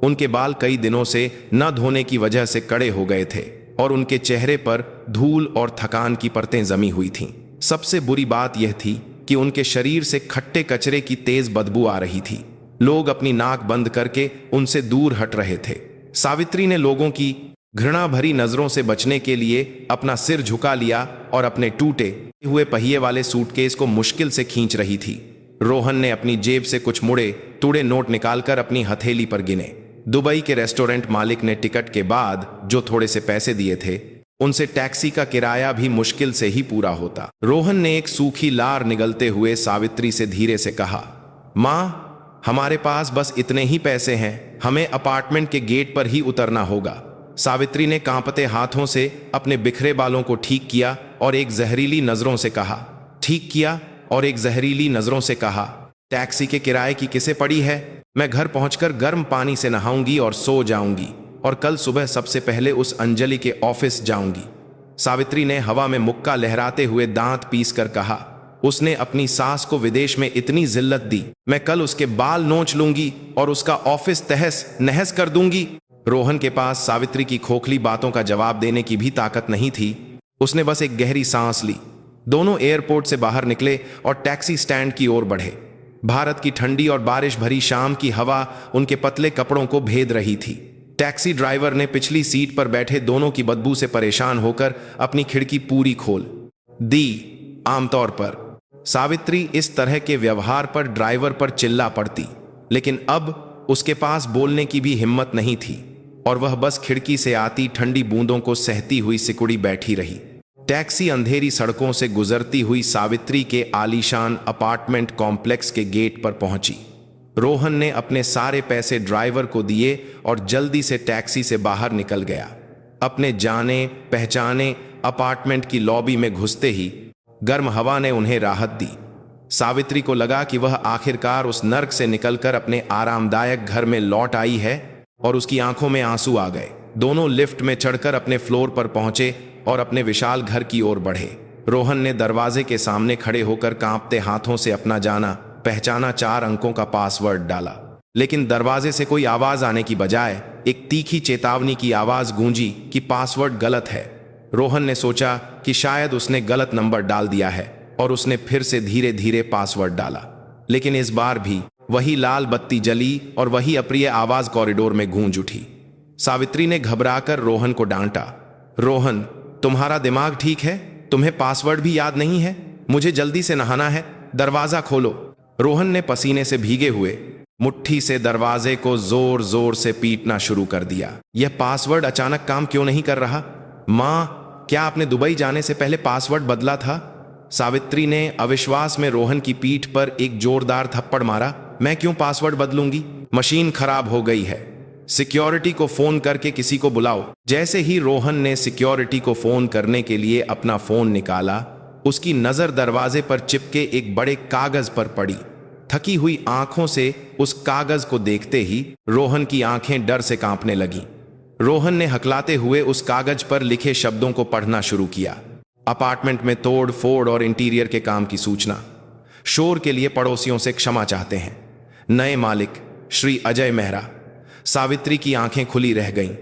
उनके बाल कई दिनों से न धोने की वजह से कड़े हो गए थे और उनके चेहरे पर धूल और थकान की परतें जमी हुई थीं। सबसे बुरी बात यह थी कि उनके शरीर से खट्टे कचरे की तेज बदबू आ रही थी। लोग अपनी नाक बंद करके उनसे दूर हट रहे थे। सावित्री ने लोगों की घृणा भरी नजरों से बचने के लिए अपना सिर झुका लिया और अपने टूटे हुए पहिए वाले सूटकेस को मुश्किल से खींच रही थी। रोहन ने अपनी जेब से कुछ मुड़े टूड़े नोट निकालकर अपनी हथेली पर गिने। दुबई के रेस्टोरेंट मालिक ने टिकट के बाद जो थोड़े से पैसे दिए थे, उनसे टैक्सी का किराया भी मुश्किल से ही पूरा होता। रोहन ने एक सूखी लार निगलते हुए सावित्री से धीरे से कहा, माँ, हमारे पास बस इतने ही पैसे हैं, हमें अपार्टमेंट के गेट पर ही उतरना होगा। सावित्री ने कांपते हाथों से अपने बिखरे बालों को ठीक किया और एक जहरीली नजरों से कहा, ठीक किया और एक जहरीली नजरों से कहा, टैक्सी के किराए की किसे पड़ी है? मैं घर पहुंचकर गर्म पानी से नहाऊंगी और सो जाऊंगी और कल सुबह सबसे पहले उस अंजलि के ऑफिस जाऊंगी। सावित्री ने हवा में मुक्का लहराते हुए दांत पीसकर कहा, उसने अपनी सास को विदेश में इतनी जिल्लत दी, मैं कल उसके बाल नोच लूंगी और उसका ऑफिस तहस नहस कर दूंगी। रोहन के पास सावित्री की खोखली बातों का जवाब देने की भी ताकत नहीं थी। उसने बस एक गहरी सांस ली। दोनों एयरपोर्ट से बाहर निकले और टैक्सी स्टैंड की ओर बढ़े। भारत की ठंडी और बारिश भरी शाम की हवा उनके पतले कपड़ों को भेद रही थी। टैक्सी ड्राइवर ने पिछली सीट पर बैठे दोनों की बदबू से परेशान होकर अपनी खिड़की पूरी खोल दी। आमतौर पर सावित्री इस तरह के व्यवहार पर ड्राइवर पर चिल्ला पड़ती, लेकिन अब उसके पास बोलने की भी हिम्मत नहीं थी और वह बस खिड़की से आती ठंडी बूंदों को सहती हुई सिकुड़ी बैठी रही। टैक्सी अंधेरी सड़कों से गुजरती हुई सावित्री के आलीशान अपार्टमेंट कॉम्प्लेक्स के गेट पर पहुंची। रोहन ने अपने सारे पैसे ड्राइवर को दिए और जल्दी से टैक्सी से बाहर निकल गया। अपने जाने पहचाने अपार्टमेंट की लॉबी में घुसते ही गर्म हवा ने उन्हें राहत दी। सावित्री को लगा कि वह आखिरकार उस नर्क से निकलकर अपने आरामदायक घर में लौट आई है और उसकी आंखों में आंसू आ गए। दोनों लिफ्ट में चढ़कर अपने फ्लोर पर पहुंचे और अपने विशाल घर की ओर बढ़े। रोहन ने दरवाजे के सामने खड़े होकर कांपते हाथों से अपना जाना पहचाना 4 अंकों का पासवर्ड डाला, लेकिन दरवाजे से कोई आवाज आने की बजाय एक तीखी चेतावनी की आवाज गूंजी कि पासवर्ड गलत है। रोहन ने सोचा कि शायद उसने गलत नंबर डाल दिया है और उसने फिर से धीरे धीरे पासवर्ड डाला, लेकिन इस बार भी वही लाल बत्ती जली और वही अप्रिय आवाज कॉरिडोर में गूंज उठी। सावित्री ने घबराकर रोहन को डांटा, रोहन, तुम्हारा दिमाग ठीक है? तुम्हें पासवर्ड भी याद नहीं है? मुझे जल्दी से नहाना है, दरवाजा खोलो। रोहन ने पसीने से भीगे हुए मुट्ठी से दरवाजे को जोर जोर से पीटना शुरू कर दिया। यह पासवर्ड अचानक काम क्यों नहीं कर रहा? माँ, क्या आपने दुबई जाने से पहले पासवर्ड बदला था? सावित्री ने अविश्वास में रोहन की पीठ पर एक जोरदार थप्पड़ मारा। मैं क्यों पासवर्ड बदलूंगी? मशीन खराब हो गई है, सिक्योरिटी को फोन करके किसी को बुलाओ। जैसे ही रोहन ने सिक्योरिटी को फोन करने के लिए अपना फोन निकाला, उसकी नजर दरवाजे पर चिपके एक बड़े कागज पर पड़ी। थकी हुई आंखों से उस कागज को देखते ही रोहन की आंखें डर से कांपने लगीं। रोहन ने हकलाते हुए उस कागज पर लिखे शब्दों को पढ़ना शुरू किया। अपार्टमेंट में तोड़ फोड़ और इंटीरियर के काम की सूचना। शोर के लिए पड़ोसियों से क्षमा चाहते हैं। नए मालिक श्री अजय मेहरा। सावित्री की आंखें खुली रह गईं।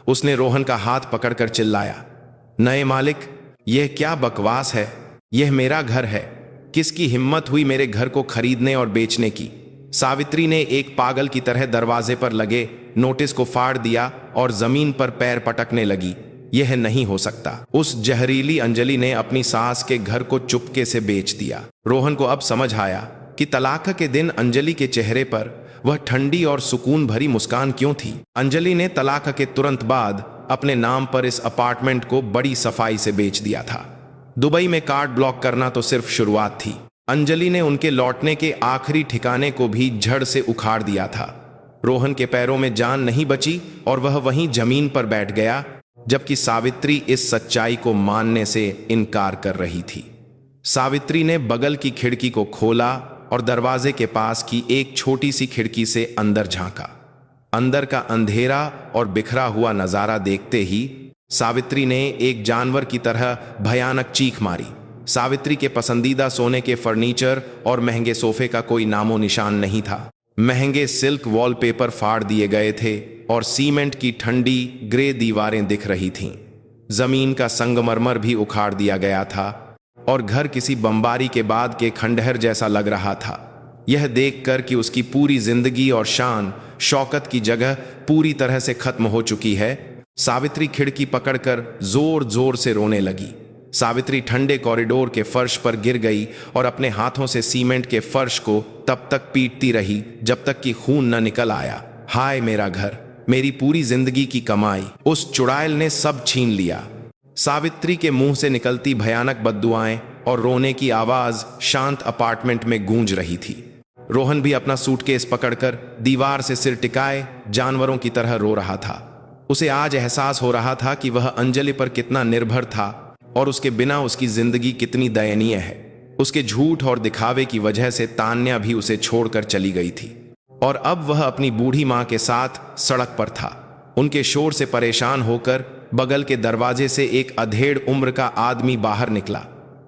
उसने रोहन का हाथ पकड़कर चिल्लाया, नए मालिक, यह क्या बकवास है? यह मेरा घर है। किसकी हिम्मत हुई मेरे घर को खरीदने और बेचने की? सावित्री ने एक पागल की तरह दरवाजे पर लगे नोटिस को फाड़ दिया और जमीन पर पैर पटकने लगी। यह नहीं हो सकता। उस जहरीली अंजलि ने अपनी सास के घर को चुपके से बेच दिया। रोहन को अब समझ आया कि तलाक के दिन अंजलि के चेहरे पर वह ठंडी और सुकून भरी मुस्कान क्यों थी। अंजलि ने तलाक के तुरंत बाद अपने नाम पर इस अपार्टमेंट को बड़ी सफाई से बेच दिया था। दुबई में कार्ड ब्लॉक करना तो सिर्फ शुरुआत थी। अंजलि ने उनके लौटने के आखिरी ठिकाने को भी झड़ से उखाड़ दिया था। रोहन के पैरों में जान नहीं बची और वह वहीं जमीन पर बैठ गया, जबकि सावित्री इस सच्चाई को मानने से इनकार कर रही थी। सावित्री ने बगल की खिड़की को खोला और दरवाजे के पास की एक छोटी सी खिड़की से अंदर झांका। अंदर का अंधेरा और बिखरा हुआ नजारा देखते ही सावित्री ने एक जानवर की तरह भयानक चीख मारी। सावित्री के पसंदीदा सोने के फर्नीचर और महंगे सोफे का कोई नामो निशान नहीं था। महंगे सिल्क वॉलपेपर फाड़ दिए गए थे और सीमेंट की ठंडी ग्रे दीवारें दिख रही थीं। जमीन का संगमरमर भी उखाड़ दिया गया था और घर किसी बमबारी के बाद के खंडहर जैसा लग रहा था। यह देखकर कि उसकी पूरी जिंदगी और शान शौकत की जगह पूरी तरह से खत्म हो चुकी है, सावित्री खिड़की पकड़कर जोर जोर से रोने लगी। सावित्री ठंडे कॉरिडोर के फर्श पर गिर गई और अपने हाथों से सीमेंट के फर्श को तब तक पीटती रही जब तक कि खून न निकल आया। हाय मेरा घर, मेरी पूरी जिंदगी की कमाई, उस चुड़ैल ने सब छीन लिया। सावित्री के मुंह से निकलती भयानक बद्दुआएं और रोने की आवाज शांत अपार्टमेंट में गूंज रही थी। रोहन भी अपना सूटकेस पकड़कर दीवार से सिर टिकाए जानवरों की तरह रो रहा था। उसे आज एहसास हो रहा था कि वह अंजलि पर कितना निर्भर था और उसके बिना उसकी जिंदगी कितनी दयनीय है। उसके झूठ और दिखावे की वजह से तान्या भी उसे छोड़कर चली गई थी और अब वह अपनी बूढ़ी मां के साथ सड़क पर था। उनके शोर से परेशान होकर बगल के दरवाजे से एक अधेड़ उम्र का आदमी बाहर निकला।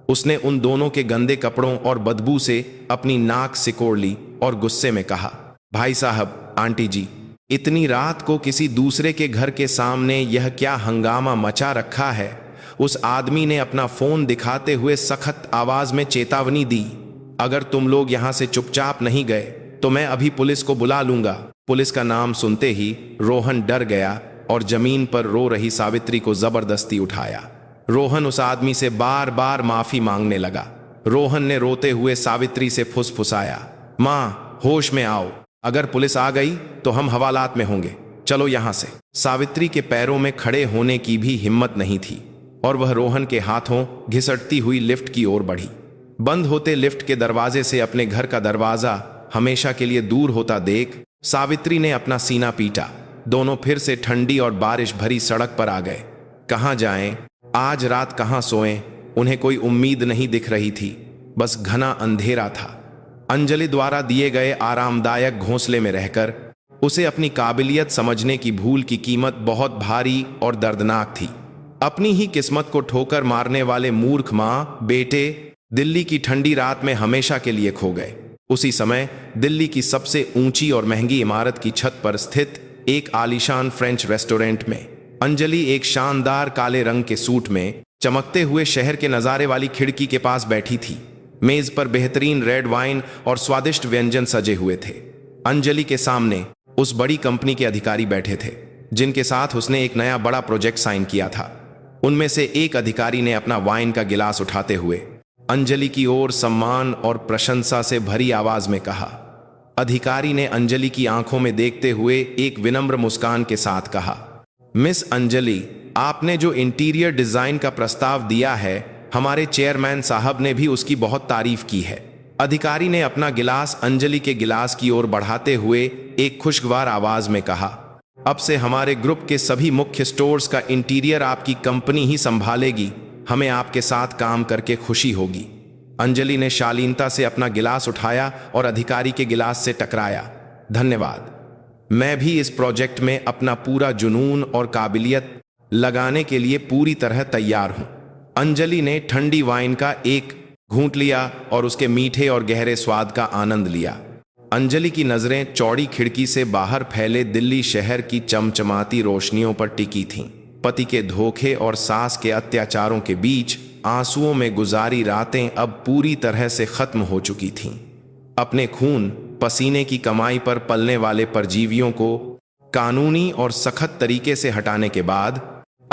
उसने उन दोनों के गंदे कपड़ों और बदबू से अपनी नाक सिकोड़ ली और गुस्से में कहा, भाई साहब, आंटी जी, इतनी रात को किसी दूसरे के घर के सामने यह क्या हंगामा मचा रखा है। उस आदमी ने अपना फोन दिखाते हुए सख्त आवाज में चेतावनी दी, अगर तुम लोग यहां से चुपचाप नहीं गए तो मैं अभी पुलिस को बुला लूंगा। पुलिस का नाम सुनते ही रोहन डर गया और जमीन पर रो रही सावित्री को जबरदस्ती उठाया। रोहन उस आदमी से बार बार माफी मांगने लगा। रोहन ने रोते हुए सावित्री से फुसफुसाया, मां, होश में आओ, अगर पुलिस आ गई तो हम हवालात में होंगे, चलो यहां से। सावित्री के पैरों में खड़े होने की भी हिम्मत नहीं थी और वह रोहन के हाथों घिसटती हुई लिफ्ट की ओर बढ़ी। बंद होते लिफ्ट के दरवाजे से अपने घर का दरवाजा हमेशा के लिए दूर होता देख सावित्री ने अपना सीना पीटा। दोनों फिर से ठंडी और बारिश भरी सड़क पर आ गए। कहां जाएं, आज रात कहां सोएं, उन्हें कोई उम्मीद नहीं दिख रही थी, बस घना अंधेरा था। अंजलि द्वारा दिए गए आरामदायक घोंसले में रहकर उसे अपनी काबिलियत समझने की भूल की कीमत बहुत भारी और दर्दनाक थी। अपनी ही किस्मत को ठोकर मारने वाले मूर्ख मां बेटे दिल्ली की ठंडी रात में हमेशा के लिए खो गए। उसी समय दिल्ली की सबसे ऊंची और महंगी इमारत की छत पर स्थित एक आलीशान फ्रेंच रेस्टोरेंट में अंजलि एक शानदार काले रंग के सूट में चमकते हुए शहर के नजारे वाली खिड़की के पास बैठी थी। मेज पर बेहतरीन रेड वाइन और स्वादिष्ट व्यंजन सजे हुए थे। अंजलि के सामने उस बड़ी कंपनी के अधिकारी बैठे थे जिनके साथ उसने एक नया बड़ा प्रोजेक्ट साइन किया था। उनमें से एक अधिकारी ने अपना वाइन का गिलास उठाते हुए अंजलि की ओर सम्मान और प्रशंसा से भरी आवाज में कहा। अधिकारी ने अंजलि की आंखों में देखते हुए एक विनम्र मुस्कान के साथ कहा, मिस अंजलि, आपने जो इंटीरियर डिजाइन का प्रस्ताव दिया है, हमारे चेयरमैन साहब ने भी उसकी बहुत तारीफ की है। अधिकारी ने अपना गिलास अंजलि के गिलास की ओर बढ़ाते हुए एक खुशगवार आवाज में कहा, अब से हमारे ग्रुप के सभी मुख्य स्टोर्स का इंटीरियर आपकी कंपनी ही संभालेगी। हमें आपके साथ काम करके खुशी होगी। अंजलि ने शालीनता से अपना गिलास उठाया और अधिकारी के गिलास से टकराया। धन्यवाद, मैं भी इस प्रोजेक्ट में अपना पूरा जुनून और काबिलियत लगाने के लिए पूरी तरह तैयार हूं। अंजलि ने ठंडी वाइन का एक घूंट लिया और उसके मीठे और गहरे स्वाद का आनंद लिया। अंजलि की नजरें चौड़ी खिड़की से बाहर फैले दिल्ली शहर की चमचमाती रोशनियों पर टिकी थीं। पति के धोखे और सास के अत्याचारों के बीच आंसुओं में गुजारी रातें अब पूरी तरह से खत्म हो चुकी थीं। अपने खून पसीने की कमाई पर पलने वाले परजीवियों को कानूनी और सख्त तरीके से हटाने के बाद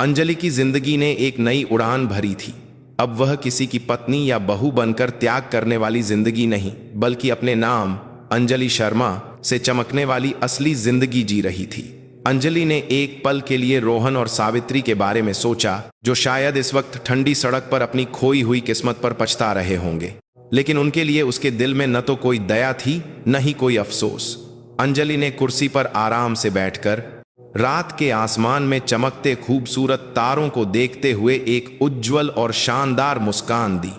अंजलि की जिंदगी ने एक नई उड़ान भरी थी। अब वह किसी की पत्नी या बहू बनकर त्याग करने वाली जिंदगी नहीं, बल्कि अपने नाम अंजलि शर्मा से चमकने वाली असली जिंदगी जी रही थी। अंजलि ने एक पल के लिए रोहन और सावित्री के बारे में सोचा, जो शायद इस वक्त ठंडी सड़क पर अपनी खोई हुई किस्मत पर पछता रहे होंगे, लेकिन उनके लिए उसके दिल में न तो कोई दया थी न ही कोई अफसोस। अंजलि ने कुर्सी पर आराम से बैठकर रात के आसमान में चमकते खूबसूरत तारों को देखते हुए एक उज्जवल और शानदार मुस्कान दी।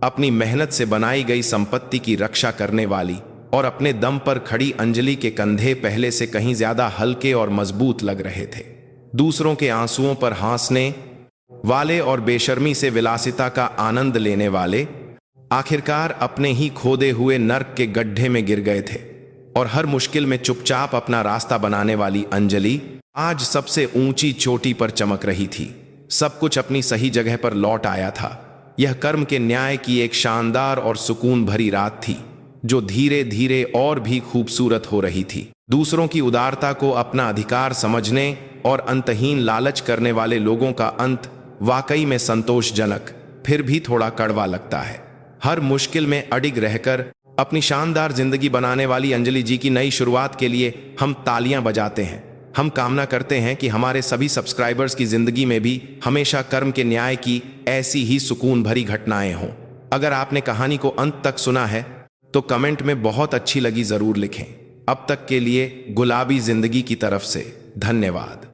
अपनी मेहनत से बनाई गई संपत्ति की रक्षा करने वाली और अपने दम पर खड़ी अंजलि के कंधे पहले से कहीं ज्यादा हल्के और मजबूत लग रहे थे। दूसरों के आंसुओं पर हंसने वाले और बेशर्मी से विलासिता का आनंद लेने वाले आखिरकार अपने ही खोदे हुए नर्क के गड्ढे में गिर गए थे। और हर मुश्किल में चुपचाप अपना रास्ता बनाने वाली अंजलि आज सबसे ऊंची चोटी पर चमक रही थी। सब कुछ अपनी सही जगह पर लौट आया था। यह कर्म के न्याय की एक शानदार और सुकून भरी रात थी, जो धीरे धीरे और भी खूबसूरत हो रही थी। दूसरों की उदारता को अपना अधिकार समझने और अंतहीन लालच करने वाले लोगों का अंत वाकई में संतोषजनक फिर भी थोड़ा कड़वा लगता है। हर मुश्किल में अडिग रहकर अपनी शानदार जिंदगी बनाने वाली अंजलि जी की नई शुरुआत के लिए हम तालियां बजाते हैं। हम कामना करते हैं कि हमारे सभी सब्सक्राइबर्स की जिंदगी में भी हमेशा कर्म के न्याय की ऐसी ही सुकून भरी घटनाएं हों। अगर आपने कहानी को अंत तक सुना है तो कमेंट में बहुत अच्छी लगी जरूर लिखें। अब तक के लिए गुलाबी जिंदगी की तरफ से धन्यवाद।